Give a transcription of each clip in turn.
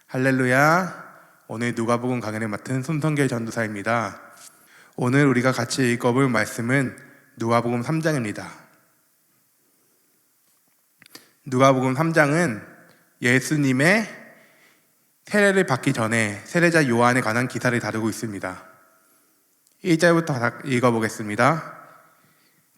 할렐루야. 오늘 누가복음 강연을 맡은 손성길 전도사입니다. 오늘 우리가 같이 읽어볼 말씀은 누가복음 3장입니다. 누가복음 3장은 예수님의 세례를 받기 전에 세례자 요한에 관한 기사를 다루고 있습니다. 1절부터 읽어보겠습니다.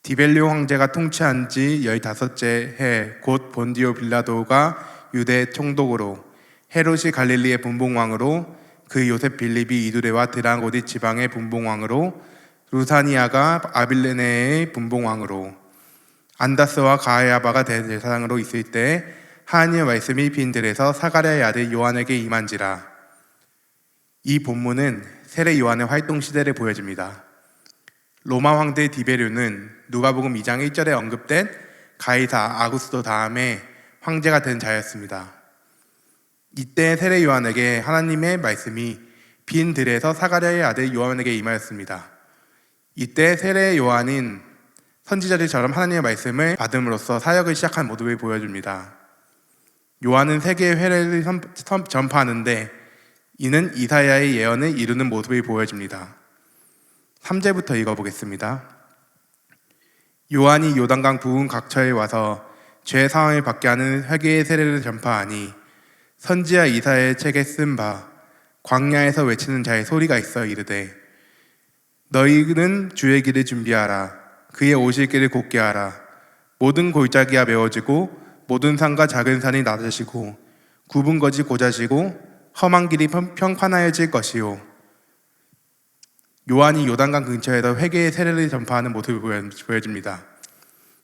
디벨리오 황제가 통치한 지 15째 해 곧 본디오 빌라도가 유대 총독으로 헤롯이 갈릴리의 분봉왕으로 그 요셉 빌립이 이두레와 드라고디 지방의 분봉왕으로 루사니아가 아빌레네의 분봉왕으로 안다스와 가야바가 대제사장으로 있을 때 하나님의 말씀이 빈 들에서 사가랴의 아들 요한에게 임한지라. 이 본문은 세례 요한의 활동 시대를 보여줍니다. 로마 황제 디베료는 누가복음 2장 1절에 언급된 가이사 아구스도 다음에 황제가 된 자였습니다. 이때 세례 요한에게 하나님의 말씀이 빈 들에서 사가랴의 아들 요한에게 임하였습니다. 이때 세례 요한은 선지자들처럼 하나님의 말씀을 받음으로써 사역을 시작한 모습을 보여줍니다. 요한은 세계의 회례를 전파하는데 이는 이사야의 예언을 이루는 모습을 보여줍니다. 3절부터 읽어보겠습니다. 요한이 요단강 부은 각처에 와서 죄 사함을 받게 하는 회개의 세례를 전파하니 선지자 이사야의 책에 쓴 바 광야에서 외치는 자의 소리가 있어 이르되 너희는 주의 길을 준비하라. 그의 오실 길을 곧게 하라. 모든 골짜기가 메워지고 모든 산과 작은 산이 낮아지고 굽은 것이 고자지고 험한 길이 평판하여질 것이요. 요한이 요단강 근처에서 회개의 세례를 전파하는 모습을 보여줍니다.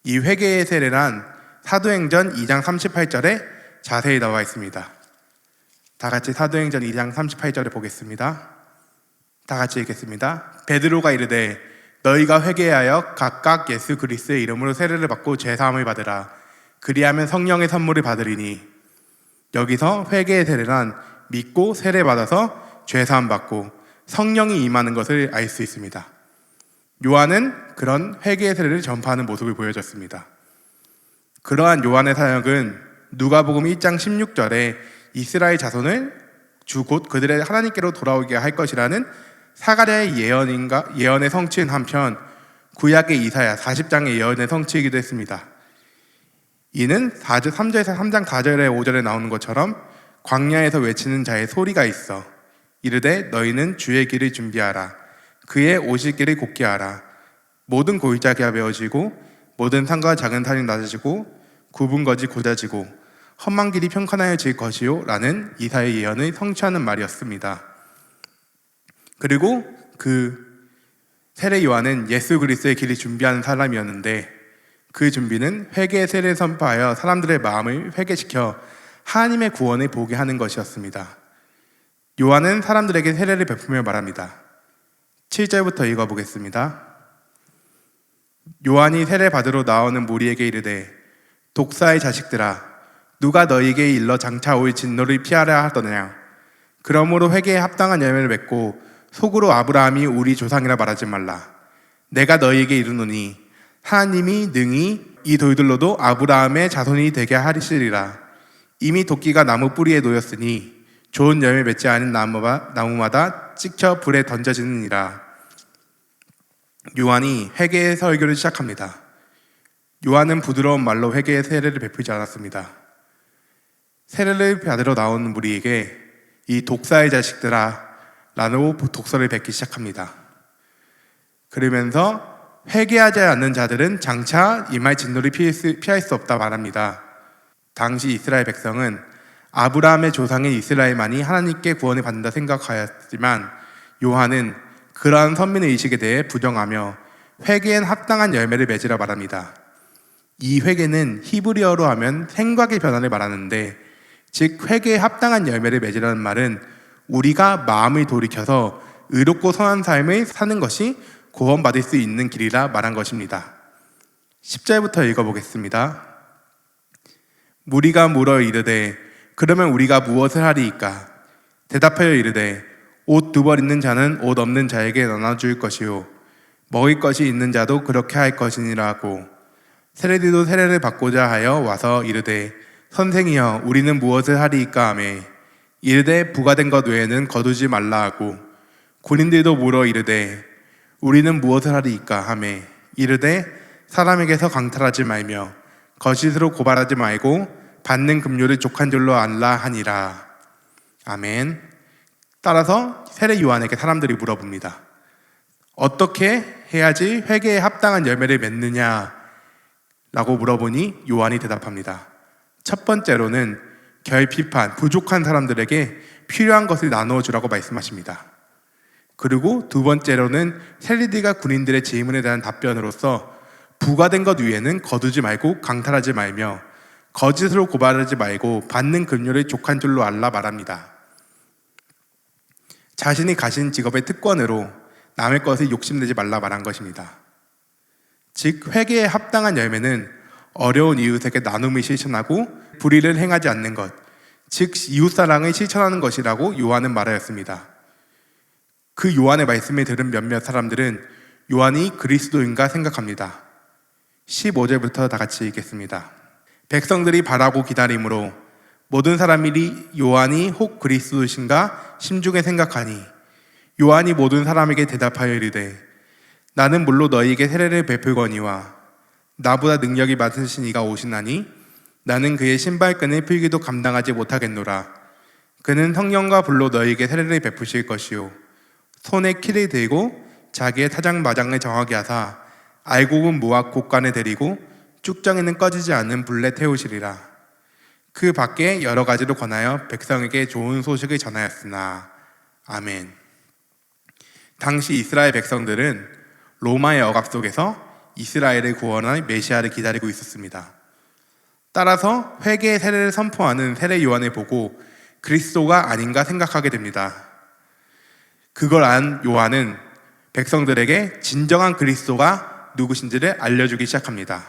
이 회개의 세례란 사도행전 2장 38절에 자세히 나와 있습니다. 다 같이 사도행전 2장 38절을 보겠습니다. 다 같이 읽겠습니다. 베드로가 이르되 너희가 회개하여 각각 예수 그리스도의 이름으로 세례를 받고 죄사함을 받으라. 그리하면 성령의 선물을 받으리니. 여기서 회개의 세례란 믿고 세례 받아서 죄사함 받고 성령이 임하는 것을 알 수 있습니다. 요한은 그런 회개의 세례를 전파하는 모습을 보여줬습니다. 그러한 요한의 사역은 누가복음 1장 16절에 이스라엘 자손을 주 곧 그들의 하나님께로 돌아오게 할 것이라는 사가랴의 예언의 성취인 한편 구약의 이사야 40장의 예언의 성취이기도 했습니다. 이는 3절에서 3장 4절에 5절에 나오는 것처럼 광야에서 외치는 자의 소리가 있어 이르되 너희는 주의 길을 준비하라. 그의 오실 길을 곧게 하라. 모든 골짜기가 메워지고 모든 산과 작은 산이 낮아지고 굽은 것이 고자지고 험한 길이 평탄하여질 것이요 라는 이사야의 예언을 성취하는 말이었습니다. 그리고 그 세례 요한은 예수 그리스도의 길을 준비하는 사람이었는데 그 준비는 회개의 세례를 선포하여 사람들의 마음을 회개시켜 하나님의 구원을 보게 하는 것이었습니다. 요한은 사람들에게 세례를 베푸며 말합니다. 7절부터 읽어보겠습니다. 요한이 세례 받으러 나오는 무리에게 이르되 독사의 자식들아 누가 너희에게 일러 장차 올 진노를 피하려 하더냐. 그러므로 회개에 합당한 열매를 맺고 속으로 아브라함이 우리 조상이라 말하지 말라. 내가 너희에게 이르노니 하나님이 능히 이 돌들로도 아브라함의 자손이 되게 하시리라. 이미 도끼가 나무 뿌리에 놓였으니 좋은 열매 맺지 않은 나무마다 찍혀 불에 던져지느니라. 요한이 회개의 설교를 시작합니다. 요한은 부드러운 말로 회개의 세례를 베풀지 않았습니다. 세례를 받으러 나오는 무리에게 이 독사의 자식들아 라고 독서를 뱉기 시작합니다. 그러면서 회개하지 않는 자들은 장차 임할 진노를 피할 수 없다 말합니다. 당시 이스라엘 백성은 아브라함의 조상인 이스라엘만이 하나님께 구원을 받는다 생각하였지만 요한은 그러한 선민의 의식에 대해 부정하며 회개엔 합당한 열매를 맺으라 말합니다. 이 회개는 히브리어로 하면 생각의 변화를 말하는데 즉 회개에 합당한 열매를 맺으라는 말은 우리가 마음을 돌이켜서 의롭고 선한 삶을 사는 것이 구원받을 수 있는 길이라 말한 것입니다. 10절부터 읽어보겠습니다. 무리가 물어 이르되 그러면 우리가 무엇을 하리이까? 대답하여 이르되 옷 2벌 있는 자는 옷 없는 자에게 나눠줄 것이요 먹을 것이 있는 자도 그렇게 할 것이니라고. 세례들도 세례를 받고자 하여 와서 이르되 선생이여 우리는 무엇을 하리이까 하매 이르되 부과된 것 외에는 거두지 말라 하고, 군인들도 물어 이르되 우리는 무엇을 하리이까 하매 이르되 사람에게서 강탈하지 말며 거짓으로 고발하지 말고 받는 급료를 족한 줄로 알라 하니라. 아멘. 따라서 세례 요한에게 사람들이 물어봅니다. 어떻게 해야지 회개에 합당한 열매를 맺느냐 라고 물어보니 요한이 대답합니다. 첫 번째로는 결핍한 부족한 사람들에게 필요한 것을 나누어 주라고 말씀하십니다. 그리고 두 번째로는 셀리디가 군인들의 질문에 대한 답변으로서 부과된 것 위에는 거두지 말고 강탈하지 말며 거짓으로 고발하지 말고 받는 급료를 족한 줄로 알라 말합니다. 자신이 가진 직업의 특권으로 남의 것을 욕심내지 말라 말한 것입니다. 즉 회개에 합당한 열매는 어려운 이웃에게 나눔을 실천하고 불의를 행하지 않는 것, 즉 이웃사랑을 실천하는 것이라고 요한은 말하였습니다. 그 요한의 말씀을 들은 몇몇 사람들은 요한이 그리스도인가 생각합니다. 15절부터 다 같이 읽겠습니다. 백성들이 바라고 기다림으로 모든 사람이 요한이 혹 그리스도신가 심중에 생각하니 요한이 모든 사람에게 대답하여 이르되 나는 물로 너희에게 세례를 베풀거니와 나보다 능력이 많으신 이가 오시나니 나는 그의 신발끈을 풀기도 감당하지 못하겠노라. 그는 성령과 불로 너희에게 세례를 베푸실 것이요 손에 키를 들고 자기의 타작마장을 정하게 하사 알곡은 무화 곡간에 데리고 쭉정이는 꺼지지 않는 불에 태우시리라. 그 밖에 여러 가지로 권하여 백성에게 좋은 소식을 전하였으나. 아멘. 당시 이스라엘 백성들은 로마의 억압 속에서 이스라엘을 구원할 메시아를 기다리고 있었습니다. 따라서 회개의 세례를 선포하는 세례 요한을 보고 그리스도가 아닌가 생각하게 됩니다. 그걸 안 요한은 백성들에게 진정한 그리스도가 누구신지를 알려주기 시작합니다.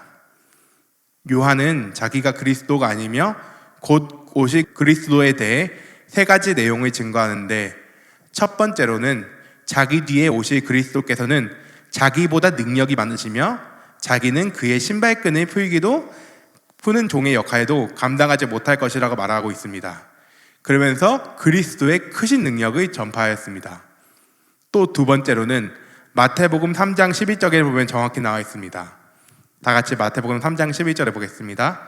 요한은 자기가 그리스도가 아니며 곧 오실 그리스도에 대해 세 가지 내용을 증거하는데, 첫 번째로는 자기 뒤에 오실 그리스도께서는 자기보다 능력이 많으시며 자기는 그의 신발끈을 푸는 종의 역할도 감당하지 못할 것이라고 말하고 있습니다. 그러면서 그리스도의 크신 능력을 전파하였습니다. 또 두 번째로는 마태복음 3장 11절에 보면 정확히 나와 있습니다. 다 같이 마태복음 3장 11절에 보겠습니다.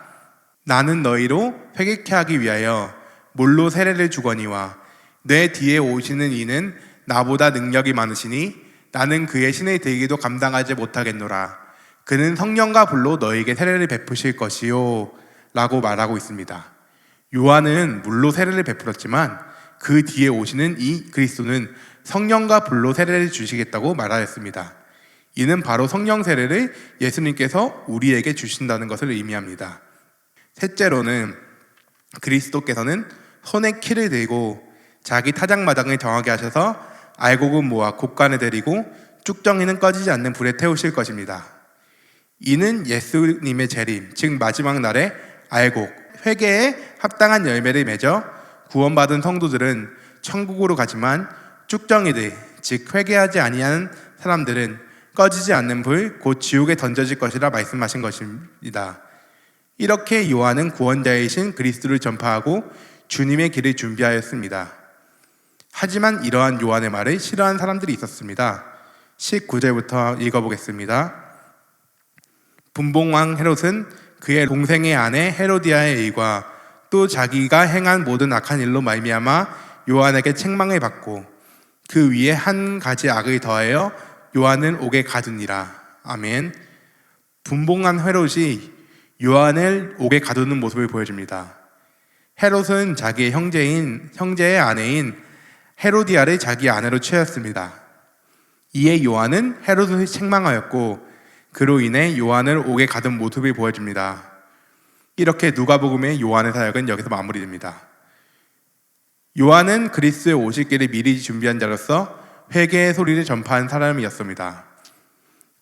나는 너희로 회개케 하기 위하여 물로 세례를 주거니와 내 뒤에 오시는 이는 나보다 능력이 많으시니 나는 그의 신의 되기도 감당하지 못하겠노라. 그는 성령과 불로 너희에게 세례를 베푸실 것이요 라고 말하고 있습니다. 요한은 물로 세례를 베풀었지만 그 뒤에 오시는 이 그리스도는 성령과 불로 세례를 주시겠다고 말하였습니다. 이는 바로 성령 세례를 예수님께서 우리에게 주신다는 것을 의미합니다. 셋째로는 그리스도께서는 손에 키를 들고 자기 타작마당을 정하게 하셔서 알곡은 모아 곡간에 데리고 쭉정이는 꺼지지 않는 불에 태우실 것입니다. 이는 예수님의 재림, 즉 마지막 날에 알곡, 회개에 합당한 열매를 맺어 구원받은 성도들은 천국으로 가지만 쭉정이들, 즉 회개하지 아니하는 사람들은 꺼지지 않는 불, 곧 지옥에 던져질 것이라 말씀하신 것입니다. 이렇게 요한은 구원자이신 그리스도를 전파하고 주님의 길을 준비하였습니다. 하지만 이러한 요한의 말을 싫어하는 사람들이 있었습니다. 19절부터 읽어보겠습니다. 분봉왕 헤롯은 그의 동생의 아내 헤로디아의 일과 또 자기가 행한 모든 악한 일로 말미암아 요한에게 책망을 받고 그 위에 한 가지 악을 더하여 요한을 옥에 가두니라. 아멘. 분봉한 헤롯이 요한을 옥에 가두는 모습을 보여줍니다. 헤롯은 자기의 형제의 아내인 헤로디아를 자기 아내로 취하였습니다. 이에 요한은 헤롯을 책망하였고 그로 인해 요한을 옥에 가둔 모습을 보여줍니다. 이렇게 누가복음의 요한의 사역은 여기서 마무리됩니다. 요한은 그리스도의 오실 길을 미리 준비한 자로서 회개의 소리를 전파한 사람이었습니다.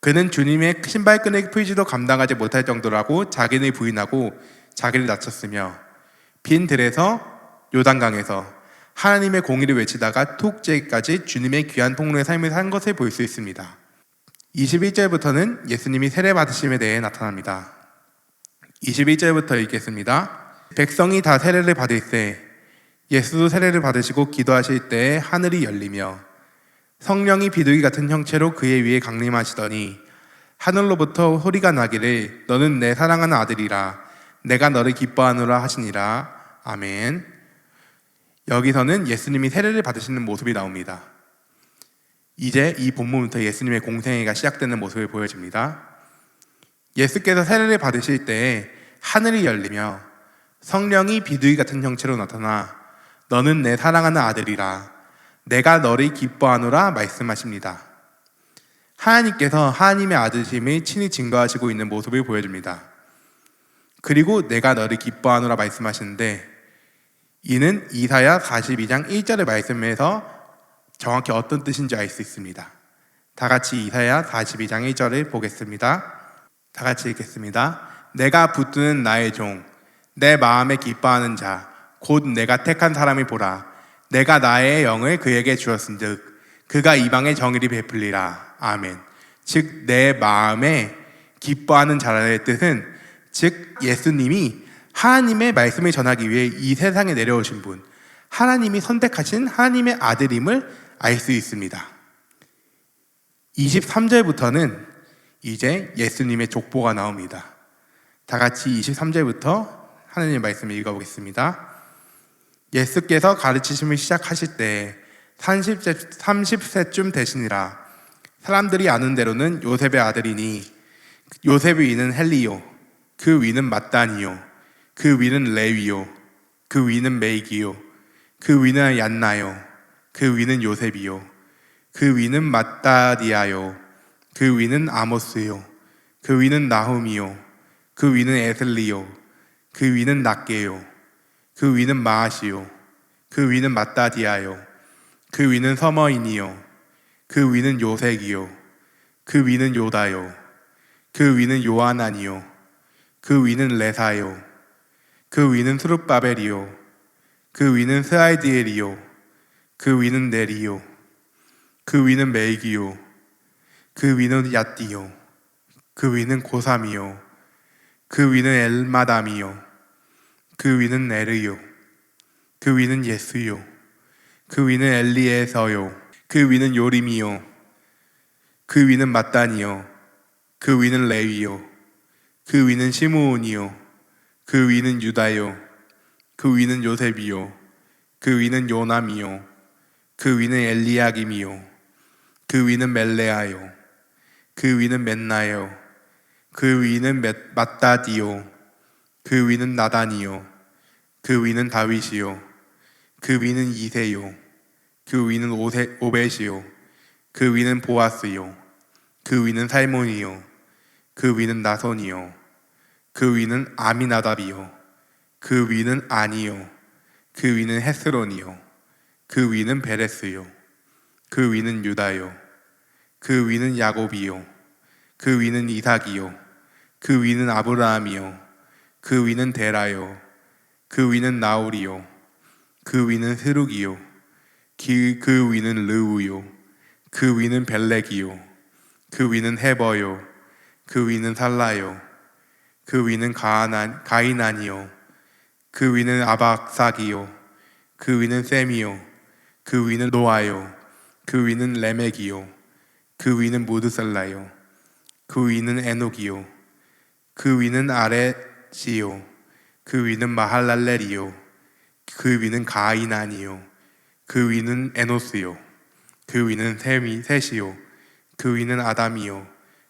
그는 주님의 신발끈을 풀지도 감당하지 못할 정도라고 자기를 부인하고 자기를 낮췄으며 빈 들에서 요단강에서 하나님의 공의를 외치다가 투옥제까지 주님의 귀한 통로의 삶을 산 것을 볼 수 있습니다. 21절부터는 예수님이 세례 받으심에 대해 나타납니다. 21절부터 읽겠습니다. 백성이 다 세례를 받을세 예수도 세례를 받으시고 기도하실 때에 하늘이 열리며 성령이 비둘기 같은 형체로 그의 위에 강림하시더니 하늘로부터 소리가 나기를 너는 내 사랑하는 아들이라 내가 너를 기뻐하노라 하시니라. 아멘. 여기서는 예수님이 세례를 받으시는 모습이 나옵니다. 이제 이 본문부터 예수님의 공생애가 시작되는 모습을 보여줍니다. 예수께서 세례를 받으실 때에 하늘이 열리며 성령이 비둘기 같은 형체로 나타나 너는 내 사랑하는 아들이라 내가 너를 기뻐하노라 말씀하십니다. 하나님께서 하나님의 아들심을 친히 증거하시고 있는 모습을 보여줍니다. 그리고 내가 너를 기뻐하노라 말씀하시는데 이는 이사야 42장 1절의 말씀에서 정확히 어떤 뜻인지 알 수 있습니다. 다 같이 이사야 42장 1절을 보겠습니다. 다 같이 읽겠습니다. 내가 붙드는 나의 종, 내 마음에 기뻐하는 자, 곧 내가 택한 사람이 보라. 내가 나의 영을 그에게 주었은즉 그가 이방의 정의를 베풀리라. 아멘. 즉 내 마음에 기뻐하는 자라의 뜻은 즉 예수님이 하나님의 말씀을 전하기 위해 이 세상에 내려오신 분, 하나님이 선택하신 하나님의 아들임을 알 수 있습니다. 23절부터는 이제 예수님의 족보가 나옵니다. 다 같이 23절부터 하나님의 말씀을 읽어보겠습니다. 예수께서 가르치심을 시작하실 때 30세쯤 되시니라. 사람들이 아는 대로는 요셉의 아들이니 요셉의 위는 헬리요, 그 위는 mat단이요, 그 위는 레위요, 그 위는 멜기요, 그 위는 얀나요, 그 위는 요셉이요, 그 위는 마따디아요, 그 위는 아모스요, 그 위는 나훔이요, 그 위는 에슬리요, 그 위는 낫게요, 그 위는 마아시요, 그 위는 마따디아요, 그 위는 서머인이요, 그 위는 요색이요, 그 위는 요다요, 그 위는 요하난이요, 그 위는 레사요, 그 위는 스룹바벨이요, 그 위는 스알디엘이요, 그 위는 네리요, 그 위는 멜기요, 그 위는 얏디요, 그 위는 고삼이요, 그 위는 엘마담이요, 그 위는 네르요, 그 위는 예수요, 그 위는 엘리에서요, 그 위는 요림이요, 그 위는 mat단이요, 그 위는 레위요, 그 위는 시므온이요, 그 위는 유다요, 그 위는 요셉이요, 그 위는 요남이요, 그 위는 엘리야김이요, 그 위는 멜레아요, 그 위는 멘나요, 그 위는 마따디요, 그 위는 나단이요, 그 위는 다윗이요, 그 위는 이세요, 그 위는 오벳이요, 그 위는 보아스요, 그 위는 살몬이요, 그 위는 나손이요, 그 위는 아미나답이요, 그 위는 아니요, 그 위는 헤스론이요, 그 위는 베레스요, 그 위는 유다요, 그 위는 야곱이요, 그 위는 이삭이요, 그 위는 아브라함이요, 그 위는 데라요, 그 위는 나홀이요, 그 위는 스룩이요, 그 위는 르우요, 그 위는 벨렉이요, 그 위는 헤버요, 그 위는 살라요, 그 위는 가이난이요, 그 위는 아박삭이요, 그 위는 셈이요, 그 위는 노아요, 그 위는 레멕이요, 그 위는 무드셀라요, 그 위는 에녹이요, 그 위는 아렛이요, 그 위는 마할랄렐이요, 그 위는 가이난이요, 그 위는 에노스요, 그 위는 셋이요, 그 위는 아담이요,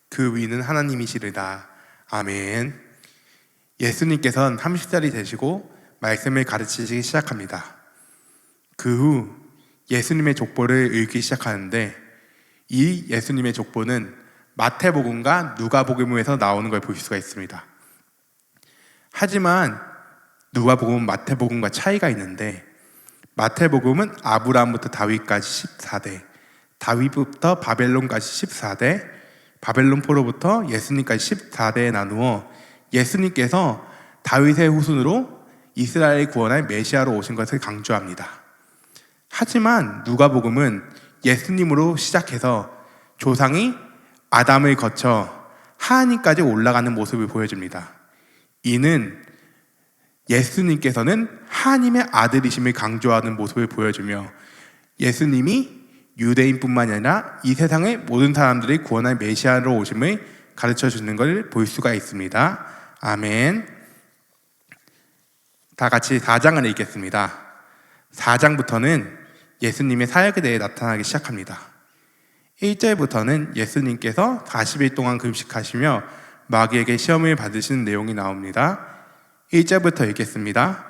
그 위는 하나님이시르다. 아멘. 예수님께서는 30살이 되시고 말씀을 가르치시기 시작합니다. 그 후 예수님의 족보를 읽기 시작하는데 이 예수님의 족보는 마태복음과 누가복음에서 나오는 걸 볼 수가 있습니다. 하지만 누가복음은 마태복음과 차이가 있는데 마태복음은 아브라함부터 다윗까지 14대, 다윗부터 바벨론까지 14대, 바벨론 포로부터 예수님까지 14대에 나누어 예수님께서 다윗의 후손으로 이스라엘을 구원할 메시아로 오신 것을 강조합니다. 하지만 누가복음은 예수님으로 시작해서 조상이 아담을 거쳐 하나님까지 올라가는 모습을 보여줍니다. 이는 예수님께서는 하나님의 아들이심을 강조하는 모습을 보여주며 예수님이 유대인뿐만 아니라 이 세상의 모든 사람들을 구원할 메시아로 오심을 가르쳐 주는 걸 볼 수가 있습니다. 아멘. 다 같이 4장을 읽겠습니다. 4장부터는 예수님의 사역에 대해 나타나기 시작합니다. 1절부터는 예수님께서 40일 동안 금식하시며 마귀에게 시험을 받으시는 내용이 나옵니다. 1절부터 읽겠습니다.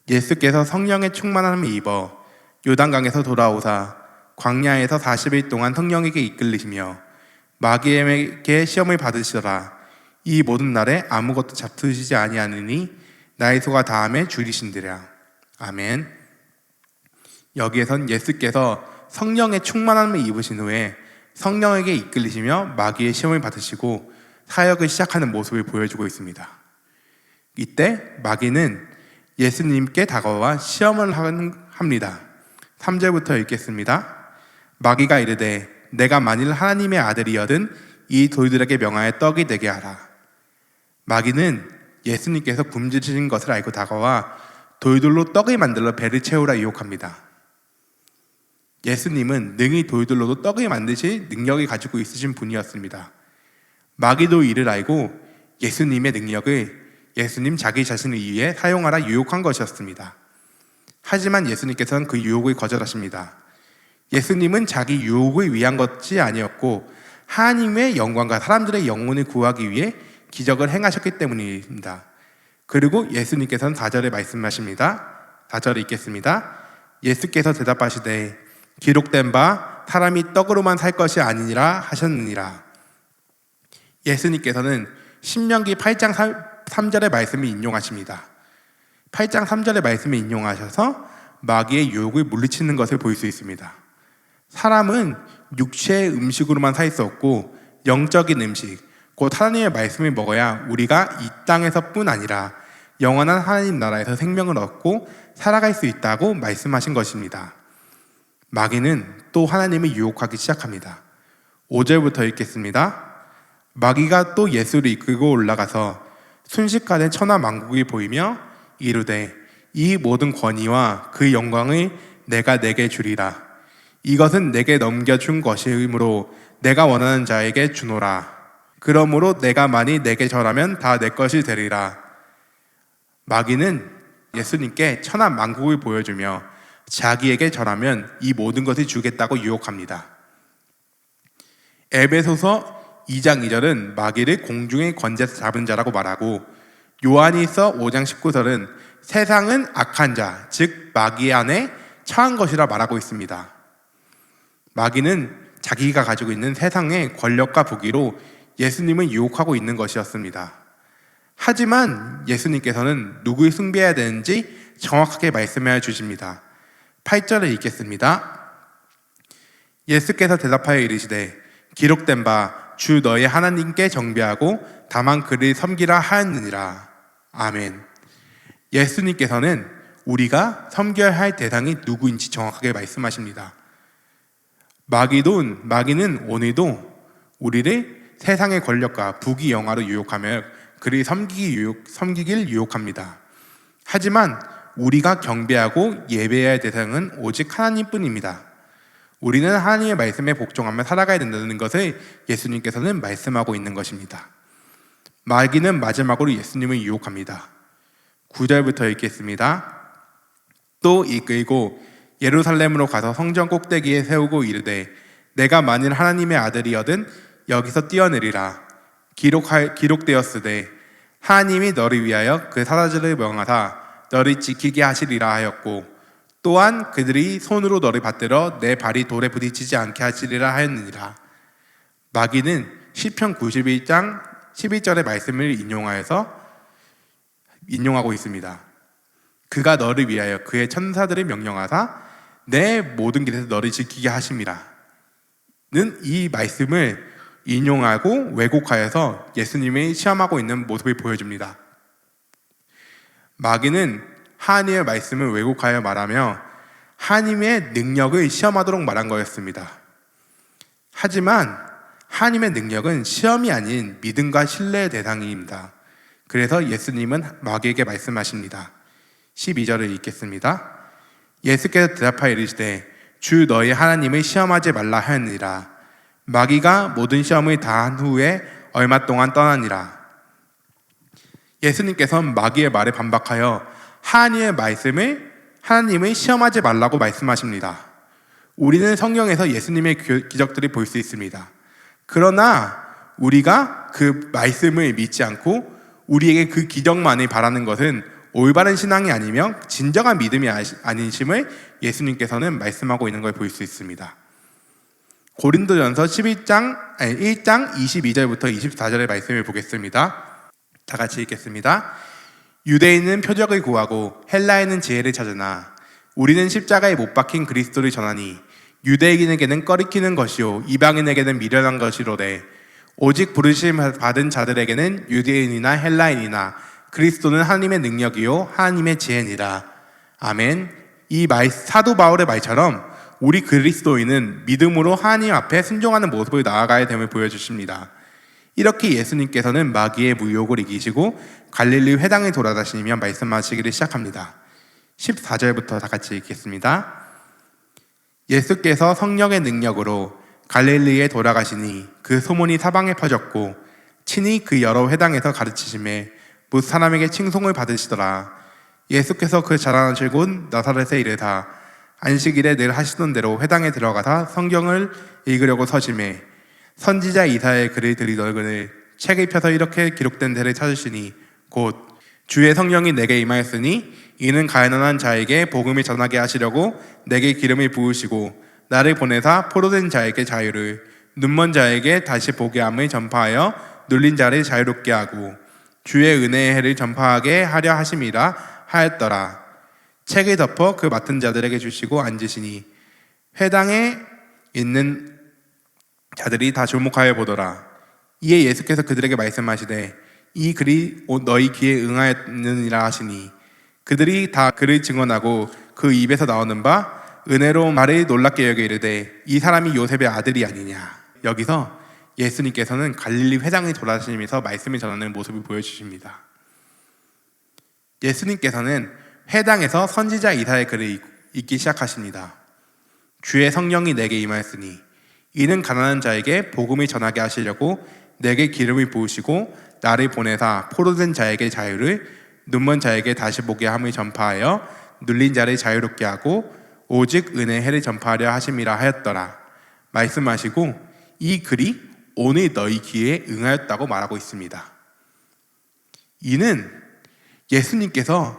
예수께서 성령의 충만함을 입어 요단강에서 돌아오사 광야에서 40일 동안 성령에게 이끌리시며 마귀에게 시험을 받으시더라. 이 모든 날에 아무것도 잡수시지 아니하느니 나의 소가 다함에 줄이신드랴. 아멘. 여기에선 예수께서 성령의 충만함을 입으신 후에 성령에게 이끌리시며 마귀의 시험을 받으시고 사역을 시작하는 모습을 보여주고 있습니다. 이때 마귀는 예수님께 다가와 시험을 합니다. 3절부터 읽겠습니다. 마귀가 이르되 내가 만일 하나님의 아들이여든 이 돌들에게 명하여 떡이 되게 하라. 마귀는 예수님께서 굶주리신 것을 알고 다가와 돌들로 떡을 만들어 배를 채우라 유혹합니다. 예수님은 능히 돌들로도 떡을 만드실 능력을 가지고 있으신 분이었습니다. 마귀도 이를 알고 예수님의 능력을 예수님 자기 자신을 위해 사용하라 유혹한 것이었습니다. 하지만 예수님께서는 그 유혹을 거절하십니다. 예수님은 자기 유혹을 위한 것이 아니었고 하나님의 영광과 사람들의 영혼을 구하기 위해 기적을 행하셨기 때문입니다. 그리고 예수님께서는 4절에 말씀하십니다. 4절을 읽겠습니다. 예수께서 대답하시되 기록된 바 사람이 떡으로만 살 것이 아니니라 하셨느니라. 예수님께서는 신명기 8장 3절의 말씀을 인용하십니다. 8장 3절의 말씀을 인용하셔서 마귀의 유혹을 물리치는 것을 볼 수 있습니다. 사람은 육체의 음식으로만 살 수 없고 영적인 음식, 곧 하나님의 말씀을 먹어야 우리가 이 땅에서뿐 아니라 영원한 하나님 나라에서 생명을 얻고 살아갈 수 있다고 말씀하신 것입니다. 마귀는 또 하나님을 유혹하기 시작합니다. 5절부터 읽겠습니다. 마귀가 또 예수를 이끌고 올라가서 순식간에 천하 만국이 보이며 이르되 이 모든 권위와 그 영광을 내가 내게 주리라. 이것은 내게 넘겨준 것이므로 내가 원하는 자에게 주노라. 그러므로 내가 만일 내게 절하면 다 내 것이 되리라. 마귀는 예수님께 천하 만국을 보여주며 자기에게 절하면 이 모든 것을 주겠다고 유혹합니다. 에베소서 2장 2절은 마귀를 공중에 건져서 잡은 자라고 말하고 요한일서 5장 19절은 세상은 악한 자, 즉 마귀 안에 처한 것이라 말하고 있습니다. 마귀는 자기가 가지고 있는 세상의 권력과 부귀로 예수님을 유혹하고 있는 것이었습니다. 하지만 예수님께서는 누구를 숭배해야 되는지 정확하게 말씀해 주십니다. 8절을 읽겠습니다. 예수께서 대답하여 이르시되 기록된 바 주 너의 하나님께 정죄하고 다만 그를 섬기라 하였느니라. 아멘. 예수님께서는 우리가 섬겨야 할 대상이 누구인지 정확하게 말씀하십니다. 마귀는 오늘도 우리를 세상의 권력과 부귀 영화로 유혹하며 그를 섬기길 유혹합니다. 하지만 우리가 경배하고 예배해야 할 대상은 오직 하나님뿐입니다. 우리는 하나님의 말씀에 복종하며 살아가야 된다는 것을 예수님께서는 말씀하고 있는 것입니다. 마귀는 마지막으로 예수님을 유혹합니다. 9절부터 읽겠습니다. 또 이끌고 예루살렘으로 가서 성전 꼭대기에 세우고 이르되 내가 만일 하나님의 아들이여든 여기서 뛰어내리라. 기록되었으되 하나님이 너를 위하여 그 사자들을 명하사 너를 지키게 하시리라 하였고 또한 그들이 손으로 너를 받들어 내 발이 돌에 부딪히지 않게 하시리라 하였느니라. 마귀는 시편 91장 11절의 말씀을 인용하고 있습니다. 그가 너를 위하여 그의 천사들을 명령하사 내 모든 길에서 너를 지키게 하심이라. 는 이 말씀을 인용하고 왜곡하여서 예수님이 시험하고 있는 모습을 보여줍니다. 마귀는 하나님의 말씀을 왜곡하여 말하며 하나님의 능력을 시험하도록 말한 거였습니다. 하지만 하나님의 능력은 시험이 아닌 믿음과 신뢰의 대상입니다. 그래서 예수님은 마귀에게 말씀하십니다. 12절을 읽겠습니다. 예수께서 대답하여 이르시되 주 너희 하나님을 시험하지 말라 하였느니라. 마귀가 모든 시험을 다한 후에 얼마 동안 떠나니라. 예수님께서 마귀의 말에 반박하여 하나님을 시험하지 말라고 말씀하십니다. 우리는 성경에서 예수님의 기적들을 볼 수 있습니다. 그러나 우리가 그 말씀을 믿지 않고 우리에게 그 기적만을 바라는 것은 올바른 신앙이 아니며 진정한 믿음이 아니심을 예수님께서는 말씀하고 있는 걸 볼 수 있습니다. 고린도전서 1장 22절부터 24절의 말씀을 보겠습니다. 다 같이 읽겠습니다. 유대인은 표적을 구하고 헬라인은 지혜를 찾으나 우리는 십자가에 못 박힌 그리스도를 전하니 유대인에게는 꺼리키는 것이요 이방인에게는 미련한 것이로되 오직 부르심 받은 자들에게는 유대인이나 헬라인이나 그리스도는 하나님의 능력이요 하나님의 지혜니라. 아멘. 이 사도 바울의 말처럼 우리 그리스도인은 믿음으로 하나님 앞에 순종하는 모습을 나아가야 됨을 보여주십니다. 이렇게 예수님께서는 마귀의 무욕을 이기시고 갈릴리 회당에 돌아다니며 말씀하시기를 시작합니다. 14절부터 다 같이 읽겠습니다. 예수께서 성령의 능력으로 갈릴리에 돌아가시니 그 소문이 사방에 퍼졌고 친히 그 여러 회당에서 가르치심에 못 사람에게 칭송을 받으시더라. 예수께서 그 자라나실 곳 나사렛에 이르사 안식일에 늘 하시던 대로 회당에 들어가사 성경을 읽으려고 서심해 선지자 이사야의 글을 들이더거늘 책을 펴서 이렇게 기록된 데를 찾으시니 곧 주의 성령이 내게 임하였으니 이는 가난한 자에게 복음을 전하게 하시려고 내게 기름을 부으시고 나를 보내사 포로된 자에게 자유를 눈먼 자에게 다시 보게 함을 전파하여 눌린 자를 자유롭게 하고 주의 은혜의 해를 전파하게 하려 하심이라 하였더라. 책을 덮어 그 맡은 자들에게 주시고 앉으시니 회당에 있는 자들이 다 조목하여 보더라. 이에 예수께서 그들에게 말씀하시되 이 글이 너희 귀에 응하였느니라 하시니 그들이 다 그를 증언하고 그 입에서 나오는 바 은혜로운 말을 놀랍게 여겨 이르되 이 사람이 요셉의 아들이 아니냐. 여기서 예수님께서는 갈릴리 회당을 돌아다니면서 말씀을 전하는 모습을 보여주십니다. 예수님께서는 회당에서 선지자 이사야의 글을 읽기 시작하십니다. 주의 성령이 내게 임하였으니 이는 가난한 자에게 복음을 전하게 하시려고 내게 기름을 부으시고 나를 보내사 포로된 자에게 자유를 눈먼 자에게 다시 보게 함을 전파하여 눌린 자를 자유롭게 하고 오직 은혜의 해를 전파하려 하심이라 하였더라. 말씀하시고 이 글이 오늘 너희 귀에 응하였다고 말하고 있습니다. 이는 예수님께서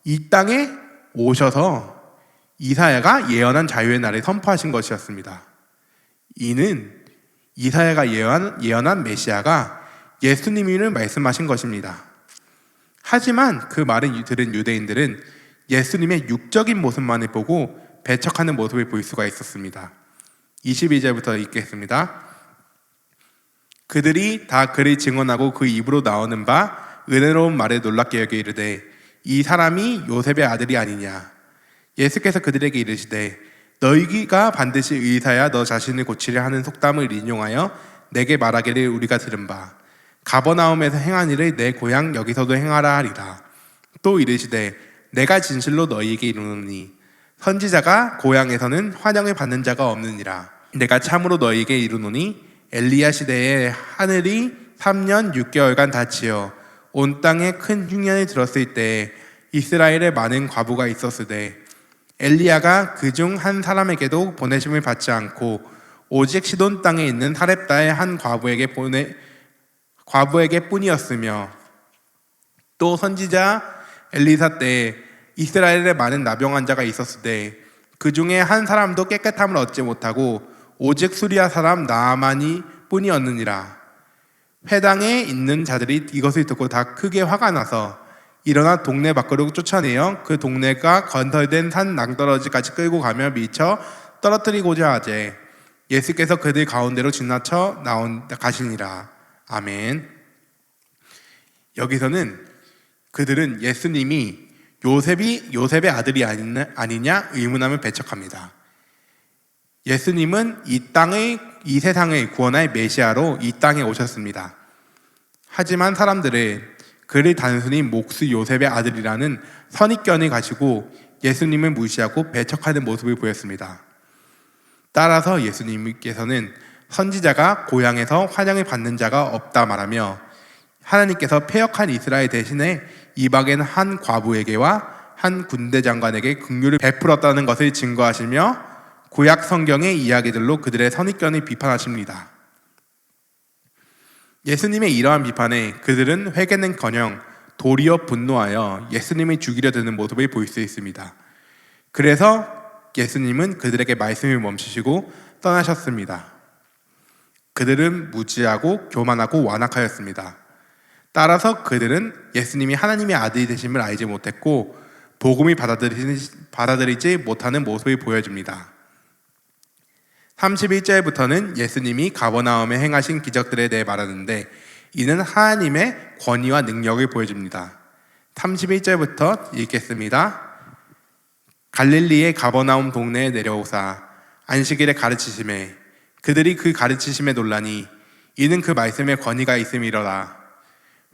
이 땅에 오셔서 이사야가 예언한 자유의 날을 선포하신 것이었습니다. 이는 이사야가 예언한 메시아가 예수님임을 말씀하신 것입니다. 하지만 그 말을 들은 유대인들은 예수님의 육적인 모습만을 보고 배척하는 모습을 볼 수가 있었습니다. 22절부터 읽겠습니다. 그들이 다 그를 증언하고 그 입으로 나오는 바 은혜로운 말에 놀랍게 여겨 이르되 이 사람이 요셉의 아들이 아니냐. 예수께서 그들에게 이르시되 너희가 반드시 의사야 너 자신을 고치려 하는 속담을 인용하여 내게 말하기를 우리가 들은 바 가버나움에서 행한 일을 내 고향 여기서도 행하라 하리라. 또 이르시되 내가 진실로 너희에게 이르노니 선지자가 고향에서는 환영을 받는 자가 없느니라. 내가 참으로 너희에게 이르노니 엘리야 시대에 하늘이 3년 6개월간 닫히어 온 땅에 큰 흉년이 들었을 때에 이스라엘에 많은 과부가 있었으되 엘리야가 그중 한 사람에게도 보내심을 받지 않고 오직 시돈 땅에 있는 사렙다의 한 과부에게 뿐이었으며 또 선지자 엘리사 때에 이스라엘에 많은 나병 환자가 있었으되 그 중에 한 사람도 깨끗함을 얻지 못하고 오직 수리아 사람 나아만이 뿐이었느니라. 회당에 있는 자들이 이것을 듣고 다 크게 화가 나서 일어나 동네 밖으로 쫓아내어 그 동네가 건설된 산 낭떠러지까지 끌고 가며 미쳐 떨어뜨리고자 하되 예수께서 그들 가운데로 지나쳐 가시니라. 아멘. 여기서는 그들은 예수님이 요셉의 아들이 아니냐 의문함을 배척합니다. 예수님은 이 세상을 구원할 메시아로 이 땅에 오셨습니다. 하지만 사람들은 그를 단순히 목수 요셉의 아들이라는 선입견을 가지고 예수님을 무시하고 배척하는 모습을 보였습니다. 따라서 예수님께서는 선지자가 고향에서 환영을 받는 자가 없다 말하며 하나님께서 패역한 이스라엘 대신에 이방인 한 과부에게와 한 군대 장관에게 긍휼을 베풀었다는 것을 증거하시며 구약 성경의 이야기들로 그들의 선입견을 비판하십니다. 예수님의 이러한 비판에 그들은 회개는커녕 도리어 분노하여 예수님을 죽이려 드는 모습을 볼 수 있습니다. 그래서 예수님은 그들에게 말씀을 멈추시고 떠나셨습니다. 그들은 무지하고 교만하고 완악하였습니다. 따라서 그들은 예수님이 하나님의 아들이 되심을 알지 못했고 복음을 받아들이지 못하는 모습을 보여줍니다. 31절부터는 예수님이 가버나움에 행하신 기적들에 대해 말하는데 이는 하나님의 권위와 능력을 보여줍니다. 31절부터 읽겠습니다. 갈릴리의 가버나움 동네에 내려오사 안식일에 가르치심에 그들이 그 가르치심에 놀라니 이는 그 말씀에 권위가 있음이로라.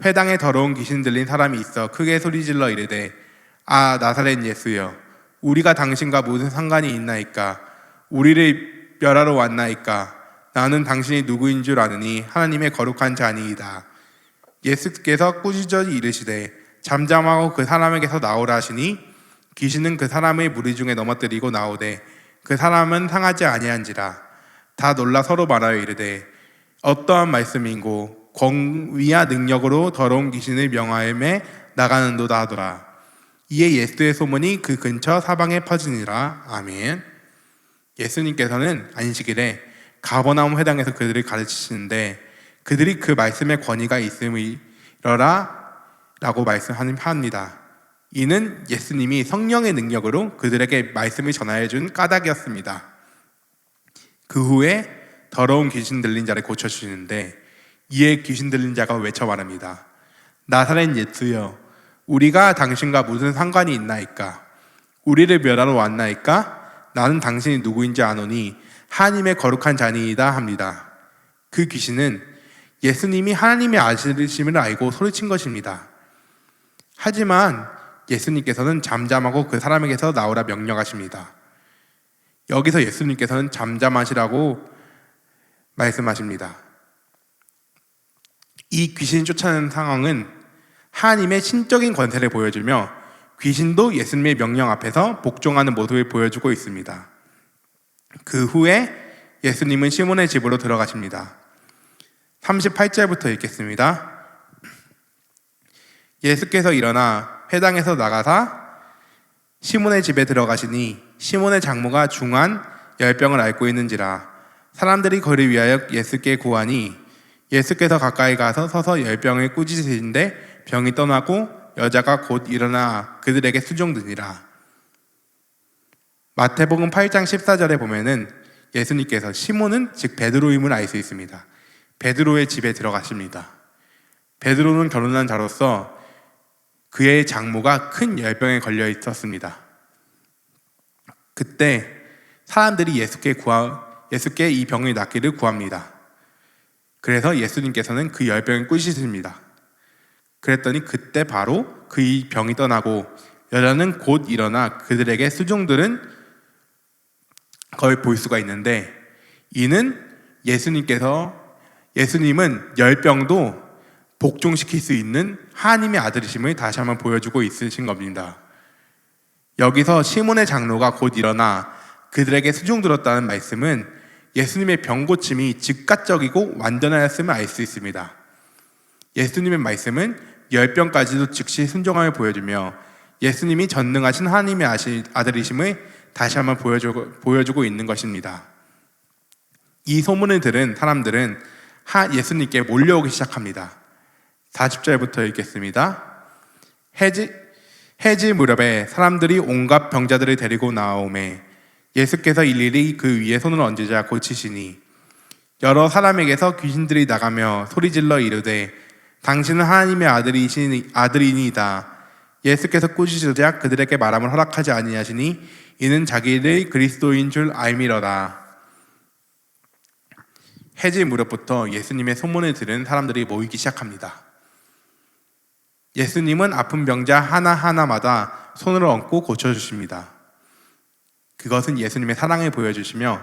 회당에 더러운 귀신 들린 사람이 있어 크게 소리질러 이르되 아 나사렛 예수여 우리가 당신과 무슨 상관이 있나이까 우리를 멸하러 왔나이까 나는 당신이 누구인 줄 아느니 하나님의 거룩한 자니이다. 예수께서 꾸짖어 이르시되 잠잠하고 그 사람에게서 나오라 하시니 귀신은 그 사람의 무리 중에 넘어뜨리고 나오되 그 사람은 상하지 아니한지라. 다 놀라 서로 말하여 이르되 어떠한 말씀인고 권위와 능력으로 더러운 귀신을 명하여 나가는도다 하더라. 이에 예수의 소문이 그 근처 사방에 퍼지니라. 아멘. 예수님께서는 안식일에 가버나움 회당에서 그들을 가르치시는데 그들이 그 말씀에 권위가 있음이러라 라고 말씀합니다. 이는 예수님이 성령의 능력으로 그들에게 말씀을 전하여 준 까닭이었습니다. 그 후에 더러운 귀신 들린 자를 고쳐주시는데 이에 귀신 들린 자가 외쳐 말합니다. 나사렛 예수여 우리가 당신과 무슨 상관이 있나이까 우리를 멸하러 왔나이까 나는 당신이 누구인지 아노니 하나님의 거룩한 자니이다 합니다. 그 귀신은 예수님이 하나님의 아들이심을 알고 소리친 것입니다. 하지만 예수님께서는 잠잠하고 그 사람에게서 나오라 명령하십니다. 여기서 예수님께서는 잠잠하시라고 말씀하십니다. 이 귀신이 쫓아내는 상황은 하나님의 신적인 권세를 보여주며 귀신도 예수님의 명령 앞에서 복종하는 모습을 보여주고 있습니다. 그 후에 예수님은 시몬의 집으로 들어가십니다. 38절부터 읽겠습니다. 예수께서 일어나 회당에서 나가사 시몬의 집에 들어가시니 시몬의 장모가 중한 열병을 앓고 있는지라. 사람들이 그를 위하여 예수께 구하니 예수께서 가까이 가서 서서 열병을 꾸짖으시는데 병이 떠나고 여자가 곧 일어나 그들에게 수종드니라. 마태복음 8장 14절에 보면은 예수님께서 시몬은 즉 베드로임을 알 수 있습니다. 베드로의 집에 들어가십니다. 베드로는 결혼한 자로서 그의 장모가 큰 열병에 걸려 있었습니다. 그때 사람들이 예수께 이 병이 낫기를 구합니다. 그래서 예수님께서는 그 열병을 꾸짖으십니다. 그랬더니 그때 바로 그 병이 떠나고 여자는 곧 일어나 그들에게 수종들은 걸 볼 수가 있는데 이는 예수님은 열병도 복종시킬 수 있는 하나님의 아들이심을 다시 한번 보여주고 있으신 겁니다. 여기서 시몬의 장로가 곧 일어나 그들에게 수종들었다는 말씀은 예수님의 병 고침이 즉각적이고 완전하였음을 알 수 있습니다. 예수님의 말씀은 열병까지도 즉시 순종함을 보여주며 예수님이 전능하신 하나님의 아들이심을 다시 한번 보여주고 있는 것입니다. 이 소문을 들은 사람들은 예수님께 몰려오기 시작합니다. 40절부터 읽겠습니다. 해질 무렵에 사람들이 온갖 병자들을 데리고 나오매 예수께서 일일이 그 위에 손을 얹으자 고치시니 여러 사람에게서 귀신들이 나가며 소리질러 이르되 당신은 하나님의 아들이니이다. 예수께서 꾸짖으자 그들에게 말함을 허락하지 아니하시니 이는 자기를 그리스도인 줄 알미러라. 해질 무렵부터 예수님의 소문을 들은 사람들이 모이기 시작합니다. 예수님은 아픈 병자 하나하나마다 손으로 얹고 고쳐주십니다. 그것은 예수님의 사랑을 보여주시며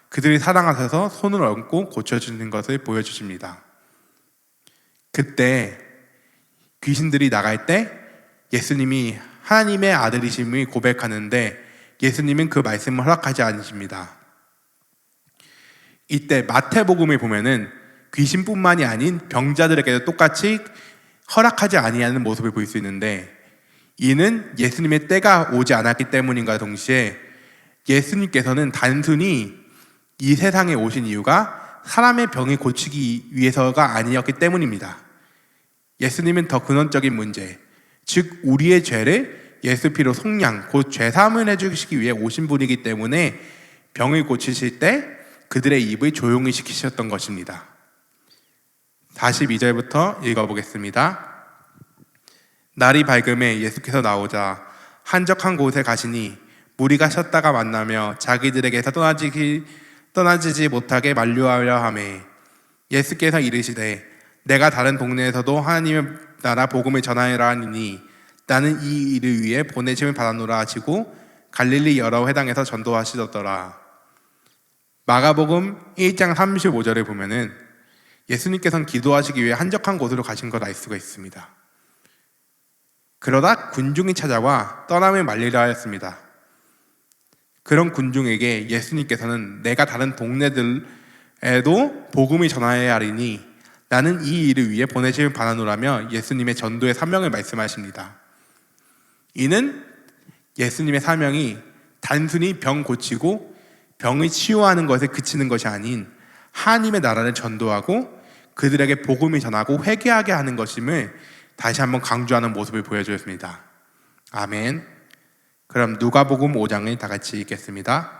그들이 사랑하셔서 손을 얹고 고쳐주는 것을 보여주십니다. 그때 귀신들이 나갈 때 예수님이 하나님의 아들이심을 고백하는데 예수님은 그 말씀을 허락하지 않으십니다. 이때 마태복음에 보면은 귀신뿐만이 아닌 병자들에게도 똑같이 허락하지 아니하는 모습을 볼 수 있는데, 이는 예수님의 때가 오지 않았기 때문인가 동시에 예수님께서는 단순히 이 세상에 오신 이유가 사람의 병을 고치기 위해서가 아니었기 때문입니다. 예수님은 더 근원적인 문제, 즉 우리의 죄를 예수 피로 속량, 곧 죄사함을 해주시기 위해 오신 분이기 때문에 병을 고치실 때 그들의 입을 조용히 시키셨던 것입니다. 42절부터 읽어보겠습니다. 날이 밝음에 예수께서 나오자 한적한 곳에 가시니 무리가 쉬었다가 만나며 자기들에게서 떠나지지 못하게 만류하려 하매, 예수께서 이르시되 내가 다른 동네에서도 하나님의 나라 복음을 전하리라 하니 나는 이 일을 위해 보내심을 받았노라 하시고 갈릴리 여러 회당에서 전도하시더라. 마가복음 1장 35절에 보면은 예수님께서는 기도하시기 위해 한적한 곳으로 가신 걸 알 수가 있습니다. 그러다 군중이 찾아와 떠남을 말리려 하였습니다. 그런 군중에게 예수님께서는 내가 다른 동네들에도 복음을 전하여야 하리니 나는 이 일을 위해 보내심을 받아노라며 예수님의 전도의 사명을 말씀하십니다. 이는 예수님의 사명이 단순히 병 고치고 병을 치유하는 것에 그치는 것이 아닌 하나님의 나라를 전도하고 그들에게 복음을 전하고 회개하게 하는 것임을 다시 한번 강조하는 모습을 보여주었습니다. 아멘. 그럼 누가복음 5장을 다 같이 읽겠습니다.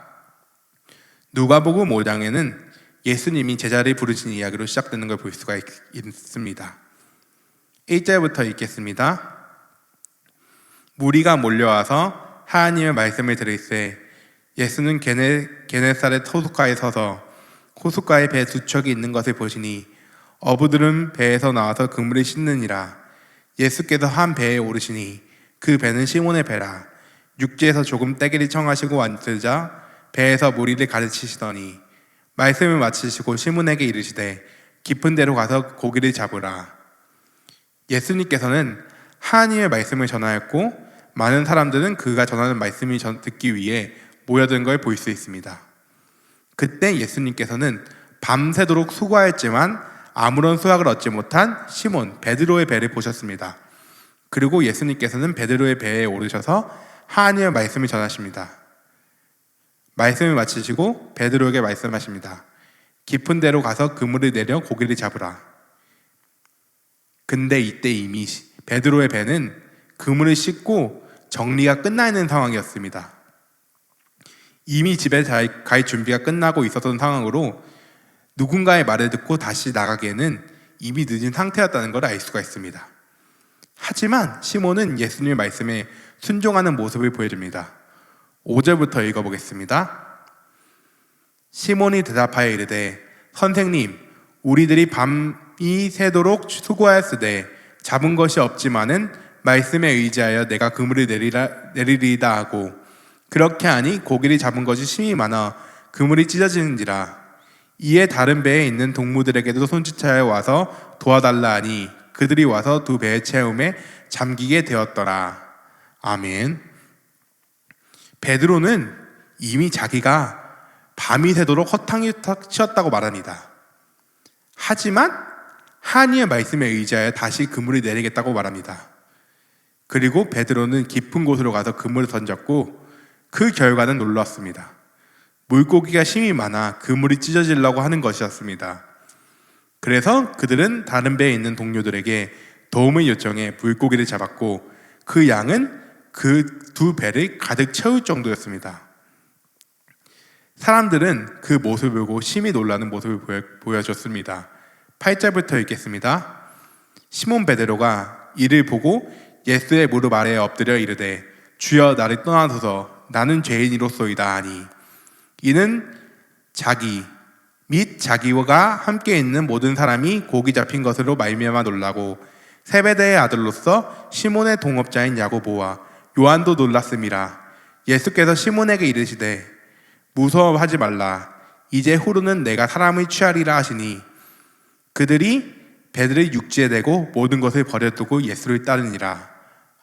누가복음 5장에는 예수님이 제자를 부르신 이야기로 시작되는 걸 볼 수가 있습니다. 1절부터 읽겠습니다. 무리가 몰려와서 하나님의 말씀을 들을새 예수는 게네사렛 호숫가에 서서 호숫가에 배 두 척이 있는 것을 보시니 어부들은 배에서 나와서 그물을 씻느니라. 예수께서 한 배에 오르시니 그 배는 시몬의 배라. 육지에서 조금 떼기를 청하시고 앉으자 배에서 무리를 가르치시더니 말씀을 마치시고 시몬에게 이르시되 깊은 데로 가서 고기를 잡으라. 예수님께서는 하나님의 말씀을 전하였고 많은 사람들은 그가 전하는 말씀을 듣기 위해 모여든 걸 볼 수 있습니다. 그때 예수님께서는 밤새도록 수고하였지만 아무런 수확을 얻지 못한 시몬 베드로의 배를 보셨습니다. 그리고 예수님께서는 베드로의 배에 오르셔서 하나님의 말씀을 전하십니다. 말씀을 마치시고 베드로에게 말씀하십니다. 깊은 데로 가서 그물을 내려 고기를 잡으라. 근데 이때 이미 베드로의 배는 그물을 싣고 정리가 끝나 있는 상황이었습니다. 이미 집에 갈 준비가 끝나고 있었던 상황으로 누군가의 말을 듣고 다시 나가기에는 이미 늦은 상태였다는 걸 알 수가 있습니다. 하지만 시몬은 예수님의 말씀에 순종하는 모습을 보여줍니다. 5절부터 읽어보겠습니다. 시몬이 대답하여 이르되 선생님, 우리들이 밤이 새도록 수고하였으되 잡은 것이 없지만은 말씀에 의지하여 내가 그물을 내리리다 하고 그렇게 하니 고기를 잡은 것이 심히 많아 그물이 찢어지는지라. 이에 다른 배에 있는 동무들에게도 손짓하여 와서 도와달라 하니 그들이 와서 두 배의 채움에 잠기게 되었더라. 아멘. 베드로는 이미 자기가 밤이 새도록 허탕이 치었다고 말합니다. 하지만 하나님의 말씀에 의지하여 다시 그물을 내리겠다고 말합니다. 그리고 베드로는 깊은 곳으로 가서 그물을 던졌고 그 결과는 놀랐습니다. 물고기가 심히 많아 그물이 찢어지려고 하는 것이었습니다. 그래서 그들은 다른 배에 있는 동료들에게 도움을 요청해 물고기를 잡았고 그 양은 그 두 배를 가득 채울 정도였습니다. 사람들은 그 모습을 보고 심히 놀라는 모습을 보여줬습니다. 8절부터 읽겠습니다. 시몬 베드로가 이를 보고 예수의 무릎 아래에 엎드려 이르되 주여 나를 떠나소서 나는 죄인이로소이다 하니 이는 자기 및 자기와 함께 있는 모든 사람이 고기 잡힌 것으로 말미암아 놀라고 세베대의 아들로서 시몬의 동업자인 야고보와 요한도 놀랐음이라. 예수께서 시몬에게 이르시되 무서워하지 말라. 이제 후로는 내가 사람을 취하리라 하시니 그들이 배들을 육지에 대고 모든 것을 버려두고 예수를 따르니라.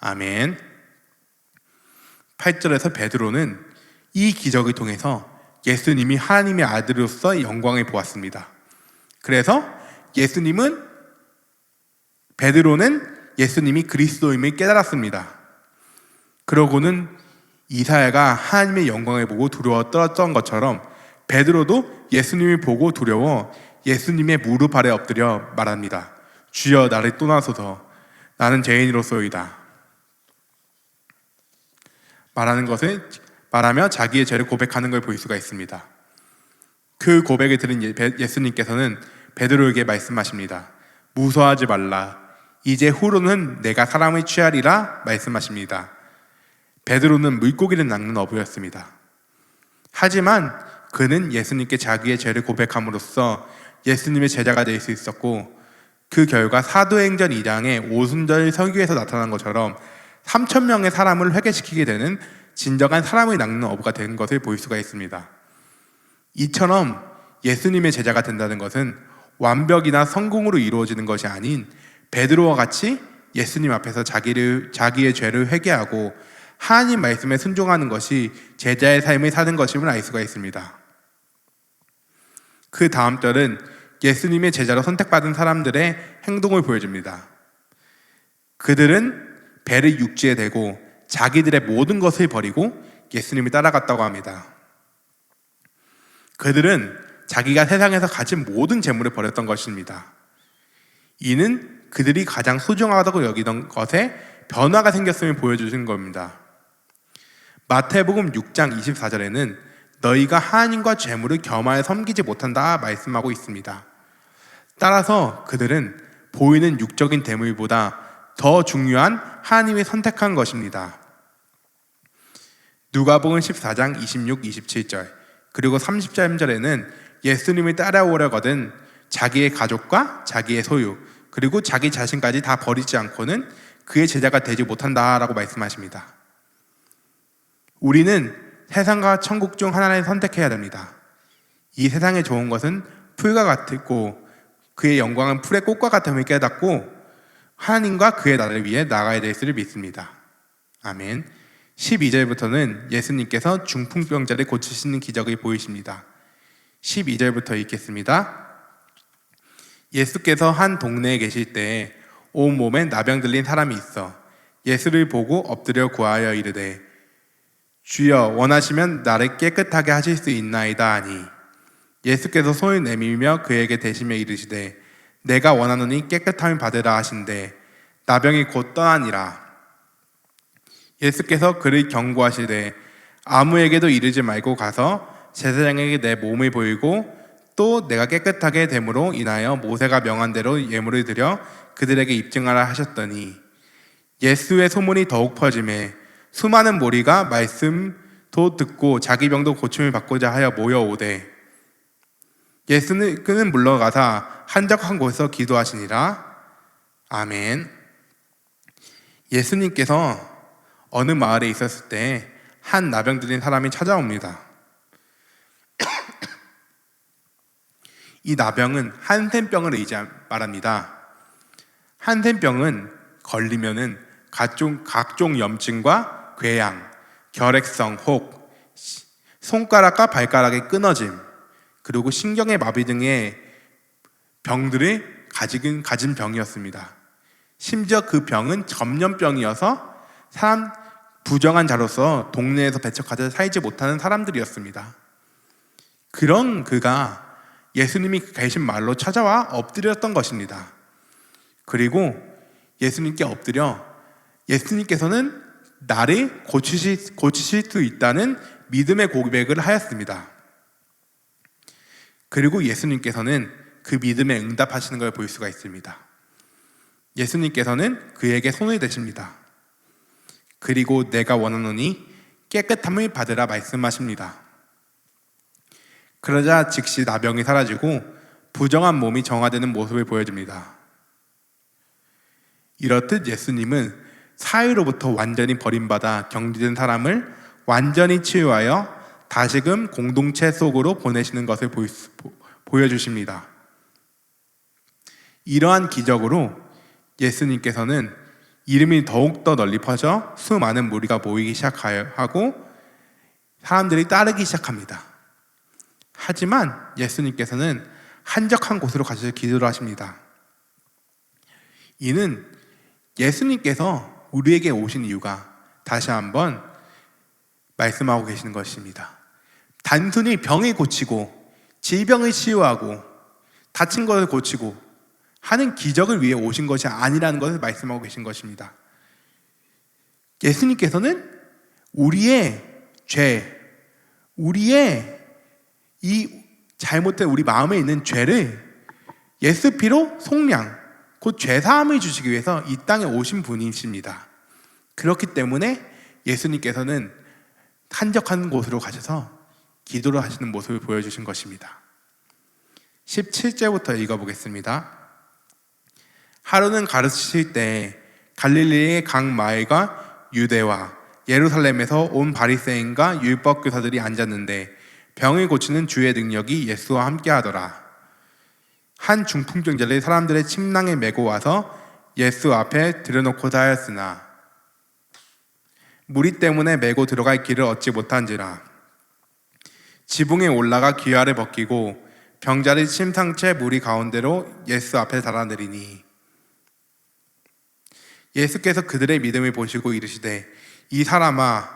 아멘. 8절에서 베드로는 이 기적을 통해서 예수님이 하나님의 아들로서 영광을 보았습니다. 그래서 베드로는 예수님이 그리스도임을 깨달았습니다. 그러고는 이사야가 하나님의 영광을 보고 두려워 떨었던 것처럼 베드로도 예수님을 보고 두려워 예수님의 무릎 아래 엎드려 말합니다. 주여 나를 떠나소서 나는 죄인으로소이다. 말하며 자기의 죄를 고백하는 걸 볼 수가 있습니다. 그 고백을 들은 예수님께서는 베드로에게 말씀하십니다. 무서워하지 말라. 이제 후로는 내가 사람을 취하리라 말씀하십니다. 베드로는 물고기를 낚는 어부였습니다. 하지만 그는 예수님께 자기의 죄를 고백함으로써 예수님의 제자가 될 수 있었고, 그 결과 사도행전 2장의 오순절 설교에서 나타난 것처럼 3,000명의 사람을 회개시키게 되는 진정한 사람을 낚는 어부가 된 것을 볼 수가 있습니다. 이처럼 예수님의 제자가 된다는 것은 완벽이나 성공으로 이루어지는 것이 아닌 베드로와 같이 예수님 앞에서 자기의 죄를 회개하고 하나님 말씀에 순종하는 것이 제자의 삶을 사는 것임을 알 수가 있습니다. 그 다음 절은 예수님의 제자로 선택받은 사람들의 행동을 보여줍니다. 그들은 배를 육지에 대고 자기들의 모든 것을 버리고 예수님을 따라갔다고 합니다. 그들은 자기가 세상에서 가진 모든 재물을 버렸던 것입니다. 이는 그들이 가장 소중하다고 여기던 것에 변화가 생겼음을 보여주신 겁니다. 마태복음 6장 24절에는 너희가 하나님과 재물을 겸하여 섬기지 못한다 말씀하고 있습니다. 따라서 그들은 보이는 육적인 재물보다 더 중요한 하나님이 선택한 것입니다. 누가복음 14장 26, 27절 그리고 33절에는 예수님을 따라오려거든 자기의 가족과 자기의 소유 그리고 자기 자신까지 다 버리지 않고는 그의 제자가 되지 못한다라고 말씀하십니다. 우리는 세상과 천국 중 하나를 선택해야 됩니다. 이 세상에 좋은 것은 풀과 같고 그의 영광은 풀의 꽃과 같음을 깨닫고 하나님과 그의 나라를 위해 나가야 될 것을 믿습니다. 아멘. 12절부터는 예수님께서 중풍병자를 고치시는 기적을 보이십니다. 12절부터 읽겠습니다. 예수께서 한 동네에 계실 때에 온몸에 나병 들린 사람이 있어 예수를 보고 엎드려 구하여 이르되 주여 원하시면 나를 깨끗하게 하실 수 있나이다 하니 예수께서 손을 내밀며 그에게 대시며 이르시되 내가 원하노니 깨끗함을 받으라 하신대 나병이 곧 떠나니라. 예수께서 그를 경고하시되 아무에게도 이르지 말고 가서 제사장에게 내 몸을 보이고 또 내가 깨끗하게 됨으로 인하여 모세가 명한 대로 예물을 드려 그들에게 입증하라 하셨더니 예수의 소문이 더욱 퍼지매 수많은 무리가 말씀도 듣고 자기 병도 고침을 받고자 하여 모여오되 예수는 그는 물러가사 한적한 곳에서 기도하시니라. 아멘. 예수님께서 어느 마을에 있었을 때 한 나병 들린 사람이 찾아옵니다. 이 나병은 한센병을 말합니다. 한센병은 걸리면은 각종 염증과 궤양, 결핵성 혹, 손가락과 발가락의 끊어짐, 그리고 신경의 마비 등의 병들을 가진 병이었습니다. 심지어 그 병은 전염병이어서 부정한 자로서 동네에서 배척하듯 살지 못하는 사람들이었습니다. 그런 그가 예수님이 계신 마을로 찾아와 엎드렸던 것입니다. 그리고 예수님께 엎드려 예수님께서는 나를 고치실 수 있다는 믿음의 고백을 하였습니다. 그리고 예수님께서는 그 믿음에 응답하시는 걸 볼 수가 있습니다. 예수님께서는 그에게 손을 대십니다. 그리고 내가 원하노니 깨끗함을 받으라 말씀하십니다. 그러자 즉시 나병이 사라지고 부정한 몸이 정화되는 모습을 보여줍니다. 이렇듯 예수님은 사회로부터 완전히 버림받아 경지된 사람을 완전히 치유하여 다시금 공동체 속으로 보내시는 것을 보여주십니다. 이러한 기적으로 예수님께서는 이름이 더욱더 널리 퍼져 수많은 무리가 모이기 시작하고 사람들이 따르기 시작합니다. 하지만 예수님께서는 한적한 곳으로 가셔서 기도를 하십니다. 이는 예수님께서 우리에게 오신 이유가 다시 한번 말씀하고 계시는 것입니다. 단순히 병을 고치고 질병을 치유하고 다친 것을 고치고 하는 기적을 위해 오신 것이 아니라는 것을 말씀하고 계신 것입니다. 예수님께서는 우리의 죄, 우리의 이 잘못된 우리 마음에 있는 죄를 예수 피로 속량, 곧 죄사함을 주시기 위해서 이 땅에 오신 분이십니다. 그렇기 때문에 예수님께서는 한적한 곳으로 가셔서 기도를 하시는 모습을 보여주신 것입니다. 17절부터 읽어보겠습니다. 하루는 가르치실 때 갈릴리의 각 마을과 유대와 예루살렘에서 온 바리새인과 율법 교사들이 앉았는데 병을 고치는 주의 능력이 예수와 함께하더라. 한 중풍병자를 사람들의 침낭에 메고 와서 예수 앞에 들여놓고자 하였으나 무리 때문에 메고 들어갈 길을 얻지 못한지라. 지붕에 올라가 귀화를 벗기고 병자를 심상채 무리 가운데로 예수 앞에 달아내리니 예수께서 그들의 믿음을 보시고 이르시되 이 사람아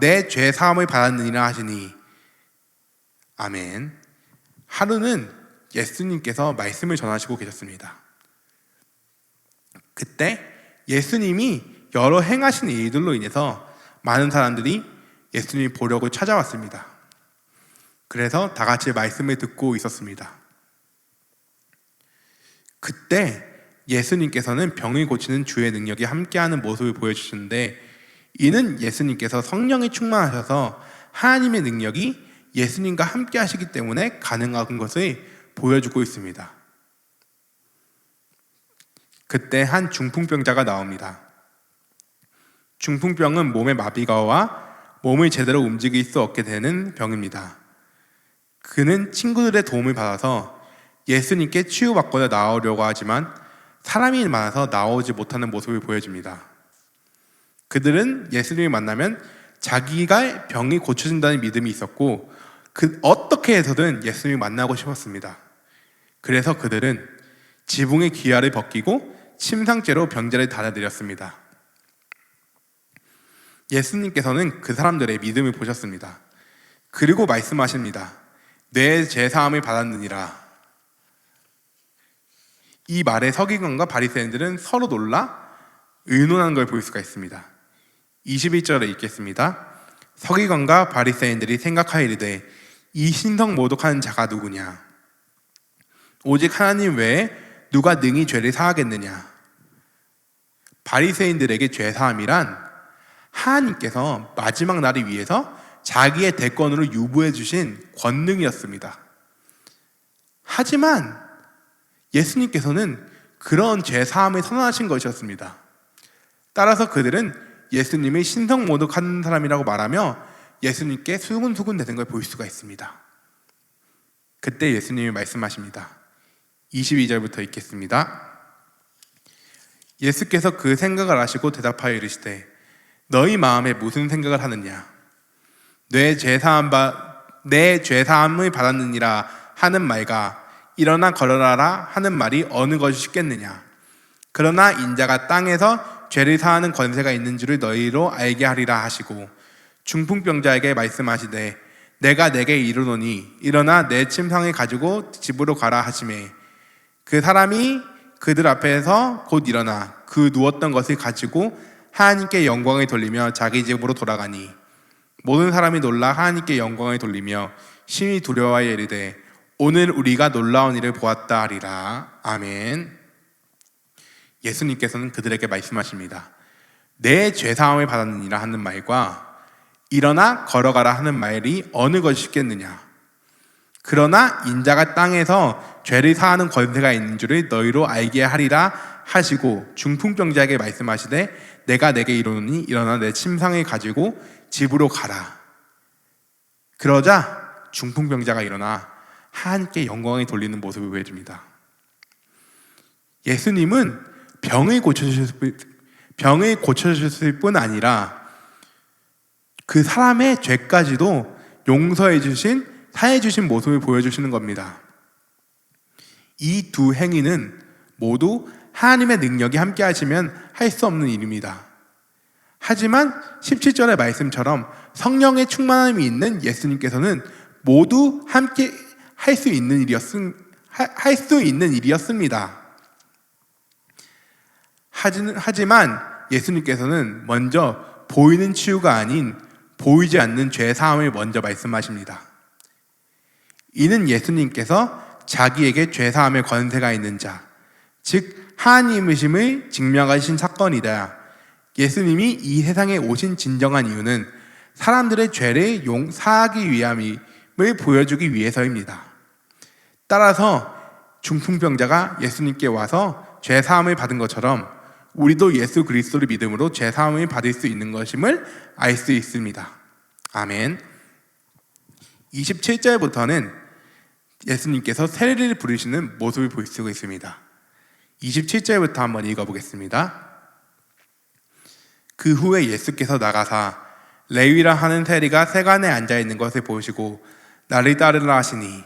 내 죄 사함을 받았느니라 하시니 아멘. 하루는 예수님께서 말씀을 전하시고 계셨습니다. 그때 예수님이 여러 행하신 일들로 인해서 많은 사람들이 예수님을 보려고 찾아왔습니다. 그래서 다 같이 말씀을 듣고 있었습니다. 그때 예수님께서는 병을 고치는 주의 능력이 함께하는 모습을 보여주시는데 이는 예수님께서 성령이 충만하셔서 하나님의 능력이 예수님과 함께 하시기 때문에 가능한 것을 보여주고 있습니다. 그때 한 중풍병자가 나옵니다. 중풍병은 몸에 마비가 와 몸을 제대로 움직일 수 없게 되는 병입니다. 그는 친구들의 도움을 받아서 예수님께 치유받고자 나오려고 하지만 사람이 많아서 나오지 못하는 모습을 보여줍니다. 그들은 예수님을 만나면 자기가 병이 고쳐진다는 믿음이 있었고 어떻게 해서든 예수님을 만나고 싶었습니다. 그래서 그들은 지붕의 귀화를 벗기고 침상째로 병자를 달아드렸습니다. 예수님께서는 그 사람들의 믿음을 보셨습니다. 그리고 말씀하십니다. 내 죄사함을 받았느니라. 이 말에 서기관과 바리새인들은 서로 놀라 의논하는 걸 볼 수가 있습니다. 21절에 읽겠습니다. 서기관과 바리새인들이 생각하이르되 이 신성 모독하는 자가 누구냐? 오직 하나님 외에 누가 능히 죄를 사하겠느냐? 바리새인들에게 죄사함이란 하나님께서 마지막 날을 위해서 자기의 대권으로 유보해 주신 권능이었습니다. 하지만 예수님께서는 그런 죄사함을 선언하신 것이었습니다. 따라서 그들은 예수님을 신성모독하는 사람이라고 말하며 예수님께 수근수근 대는 걸 볼 수가 있습니다. 그때 예수님이 말씀하십니다. 22절부터 읽겠습니다. 예수께서 그 생각을 아시고 대답하여 이르시되 너희 마음에 무슨 생각을 하느냐? 내 죄사함을 받았느니라 하는 말과 일어나 걸어라라 하는 말이 어느 것이 쉽겠느냐? 그러나 인자가 땅에서 죄를 사하는 권세가 있는 줄을 너희로 알게 하리라 하시고 중풍병자에게 말씀하시되 내가 내게 이르노니 일어나 내 침상을 가지고 집으로 가라 하시매 그 사람이 그들 앞에서 곧 일어나 그 누웠던 것을 가지고 하나님께 영광을 돌리며 자기 집으로 돌아가니 모든 사람이 놀라 하나님께 영광을 돌리며 심히 두려워하여 이르되 오늘 우리가 놀라운 일을 보았다 하리라. 아멘. 예수님께서는 그들에게 말씀하십니다. 내 죄사함을 받았느니라 하는 말과 일어나 걸어가라 하는 말이 어느 것이 쉽겠느냐? 그러나 인자가 땅에서 죄를 사하는 권세가 있는 줄을 너희로 알게 하리라 하시고 중풍병자에게 말씀하시되 내가 내게 이르노니 일어나 내 침상을 가지고 집으로 가라. 그러자 중풍병자가 일어나 하나님께 영광을 돌리는 모습을 보여줍니다. 예수님은 병을 고쳐주셨을 뿐 아니라 그 사람의 죄까지도 용서해 주신, 사해 주신 모습을 보여주시는 겁니다. 이 두 행위는 모두 하나님의 능력이 함께 하시면 할 수 없는 일입니다. 하지만 17절의 말씀처럼 성령의 충만함이 있는 예수님께서는 모두 함께 할 수 있는 일이었습니다. 하지만 예수님께서는 먼저 보이는 치유가 아닌 보이지 않는 죄 사함을 먼저 말씀하십니다. 이는 예수님께서 자기에게 죄 사함의 권세가 있는 자, 즉 하나님이심을 증명하신 사건이다. 예수님이 이 세상에 오신 진정한 이유는 사람들의 죄를 사하기 위함을 보여주기 위해서입니다. 따라서 중풍병자가 예수님께 와서 죄 사함을 받은 것처럼 우리도 예수 그리스도를 믿음으로 죄 사함을 받을 수 있는 것임을 알 수 있습니다. 아멘. 27절부터는 예수님께서 세례를 부르시는 모습을 볼 수 있습니다. 27절부터 한번 읽어보겠습니다. 그 후에 예수께서 나가사 레위라 하는 세리가 세관에 앉아있는 것을 보시고 나를 따르라 하시니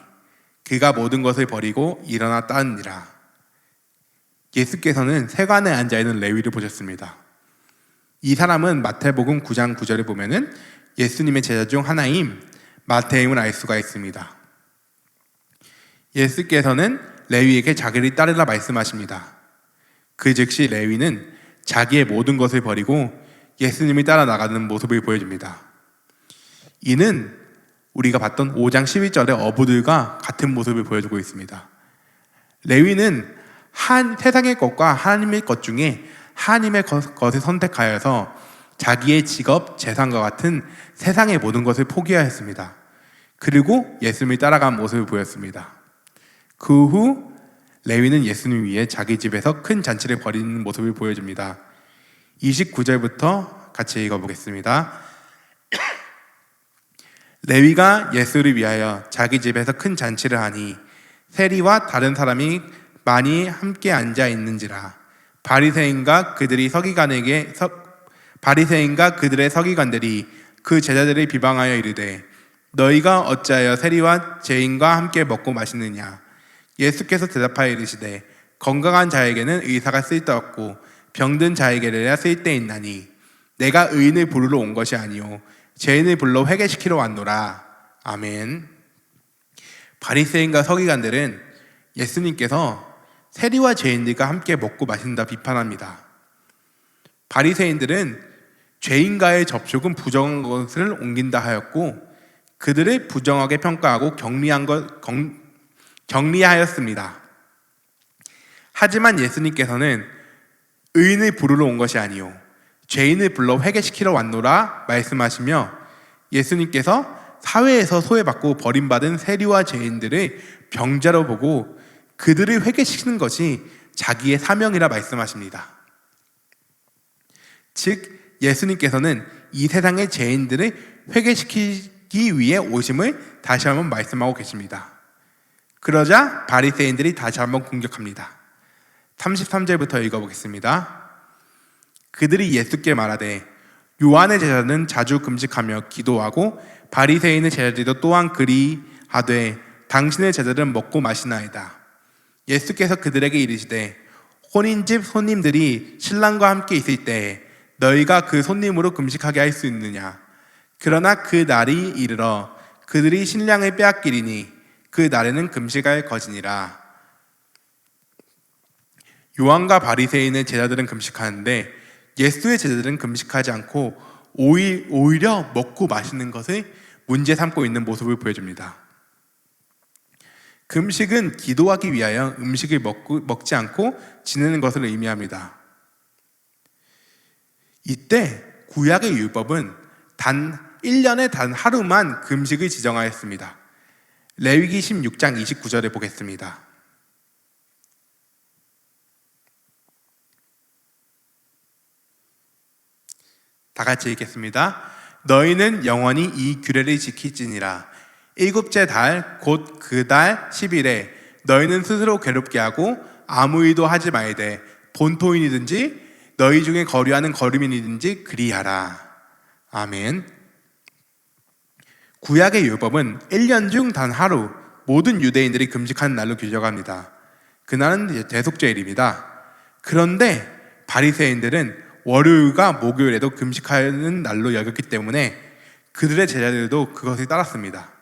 그가 모든 것을 버리고 일어나 따르니라. 예수께서는 세관에 앉아있는 레위를 보셨습니다. 이 사람은 마태복음 9장 9절을 보면은 예수님의 제자 중 하나인 마태임을 알 수가 있습니다. 예수께서는 레위에게 자기를 따르라 말씀하십니다. 그 즉시 레위는 자기의 모든 것을 버리고 예수님이 따라 나가는 모습을 보여줍니다. 이는 우리가 봤던 5장 12절의 어부들과 같은 모습을 보여주고 있습니다. 레위는 세상의 것과 하나님의 것 중에 하나님의 것을 선택하여서 자기의 직업, 재산과 같은 세상의 모든 것을 포기하였습니다. 그리고 예수님을 따라간 모습을 보였습니다. 그 후 레위는 예수님 위해 자기 집에서 큰 잔치를 벌이는 모습을 보여줍니다. 29절부터 같이 읽어보겠습니다. 레위가 예수를 위하여 자기 집에서 큰 잔치를 하니 세리와 다른 사람이 많이 함께 앉아 있는지라. 바리새인과 그들의 서기관들이 그 제자들을 비방하여 이르되 너희가 어찌하여 세리와 죄인과 함께 먹고 마시느냐. 예수께서 대답하여 이르시되 건강한 자에게는 의사가 쓸데없고 병든 자에게야 쓸데있나니 내가 의인을 부르러 온 것이 아니요 죄인을 불러 회개시키러 왔노라. 아멘. 바리새인과 서기관들은 예수님께서 세리와 죄인들과 함께 먹고 마신다 비판합니다. 바리새인들은 죄인과의 접촉은 부정한 것을 옮긴다 하였고 그들을 부정하게 평가하고 격리하였습니다. 하지만 예수님께서는 의인을 부르러 온 것이 아니요 죄인을 불러 회개시키러 왔노라 말씀하시며 예수님께서 사회에서 소외받고 버림받은 세리와 죄인들을 병자로 보고 그들을 회개시키는 것이 자기의 사명이라 말씀하십니다. 즉 예수님께서는 이 세상의 죄인들을 회개시키기 위해 오심을 다시 한번 말씀하고 계십니다. 그러자 바리새인들이 다시 한번 공격합니다. 33절부터 읽어보겠습니다. 그들이 예수께 말하되 요한의 제자는 자주 금식하며 기도하고 바리새인의 제자들도 또한 그리하되 당신의 제자들은 먹고 마시나이다. 예수께서 그들에게 이르시되 혼인집 손님들이 신랑과 함께 있을 때에 너희가 그 손님으로 금식하게 할 수 있느냐. 그러나 그 날이 이르러 그들이 신랑을 빼앗기리니 그 날에는 금식할 것이니라. 요한과 바리새인의 제자들은 금식하는데 예수의 제자들은 금식하지 않고 오히려 먹고 마시는 것을 문제 삼고 있는 모습을 보여줍니다. 금식은 기도하기 위하여 음식을 먹지 않고 지내는 것을 의미합니다. 이때 구약의 율법은 단 1년에 단 하루만 금식을 지정하였습니다. 레위기 16장 29절에 보겠습니다. 다 같이 읽겠습니다. 너희는 영원히 이 규례를 지킬지니라. 일곱째 달 곧 그 달 10일에 너희는 스스로 괴롭게 하고 아무 일도 하지 말되 본토인이든지 너희 중에 거류하는 거류민이든지 그리하라. 아멘. 구약의 율법은 1년 중 단 하루 모든 유대인들이 금식하는 날로 규정합니다. 그날은 대속죄일입니다. 그런데 바리새인들은 월요일과 목요일에도 금식하는 날로 여겼기 때문에 그들의 제자들도 그것을 따랐습니다.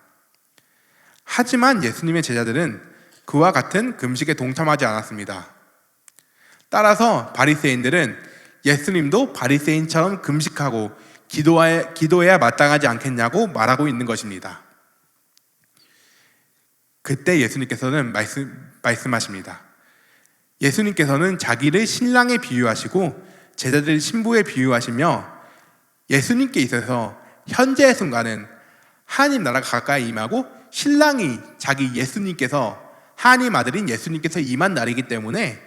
하지만 예수님의 제자들은 그와 같은 금식에 동참하지 않았습니다. 따라서 바리새인들은 예수님도 바리새인처럼 금식하고 기도해야 마땅하지 않겠냐고 말하고 있는 것입니다. 그때 예수님께서는 말씀하십니다. 예수님께서는 자기를 신랑에 비유하시고 제자들 신부에 비유하시며 예수님께 있어서 현재의 순간은 하나님 나라가 가까이 임하고 신랑이 자기 예수님께서 하나님 아들인 예수님께서 임한 날이기 때문에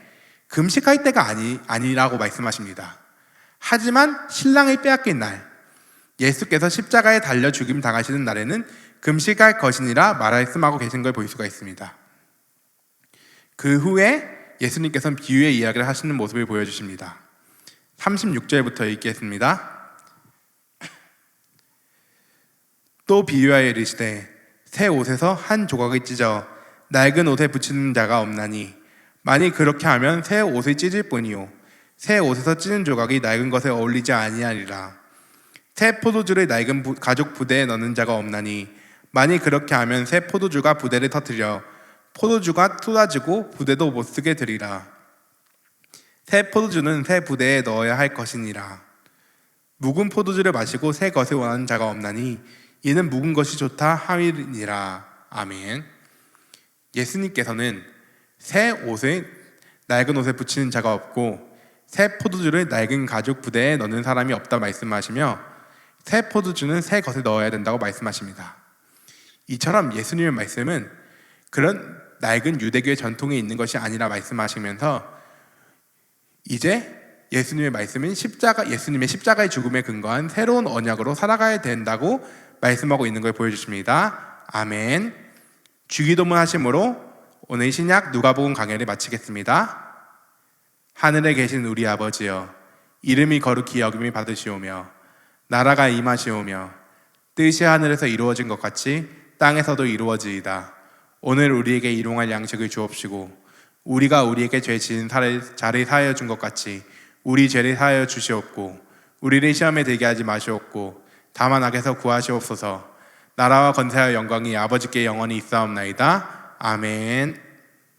금식할 때가 아니라고 말씀하십니다. 하지만 신랑을 빼앗긴 날, 예수께서 십자가에 달려 죽임 당하시는 날에는 금식할 것이니라 말씀하고 계신 걸 볼 수가 있습니다. 그 후에 예수님께서는 비유의 이야기를 하시는 모습을 보여주십니다. 36절부터 읽겠습니다. 또 비유하여 이르시되 새 옷에서 한 조각을 찢어 낡은 옷에 붙이는 자가 없나니 만일 그렇게 하면 새 옷을 찢을 뿐이요 새 옷에서 찢은 조각이 낡은 것에 어울리지 아니하리라. 새 포도주를 낡은 가죽 부대에 넣는 자가 없나니 만일 그렇게 하면 새 포도주가 부대를 터뜨려 포도주가 쏟아지고 부대도 못 쓰게 되리라. 새 포도주는 새 부대에 넣어야 할 것이니라. 묵은 포도주를 마시고 새 것을 원하는 자가 없나니 이는 묵은 것이 좋다 함이니라. 아멘. 예수님께서는 새 옷을 낡은 옷에 붙이는 자가 없고 새 포도주를 낡은 가죽 부대에 넣는 사람이 없다 말씀하시며 새 포도주는 새 것에 넣어야 된다고 말씀하십니다. 이처럼 예수님의 말씀은 그런 낡은 유대교의 전통에 있는 것이 아니라 말씀하시면서 이제 예수님의 말씀은 예수님의 십자가의 죽음에 근거한 새로운 언약으로 살아가야 된다고 말씀하고 있는 걸 보여주십니다. 아멘. 주기도문 하심으로 오늘 신약 누가복음 강해를 마치겠습니다. 하늘에 계신 우리 아버지여, 이름이 거룩히 여김을 받으시오며 나라가 임하시오며 뜻이 하늘에서 이루어진 것 같이 땅에서도 이루어지이다. 오늘 우리에게 일용할 양식을 주옵시고 우리가 우리에게 죄 지은 자를 사하여 준 것 같이 우리 죄를 사하여 주시옵고 우리를 시험에 들게 하지 마시옵고 다만 악에서 구하시옵소서. 나라와 권세와 영광이 아버지께 영원히 있사옵나이다. 아멘.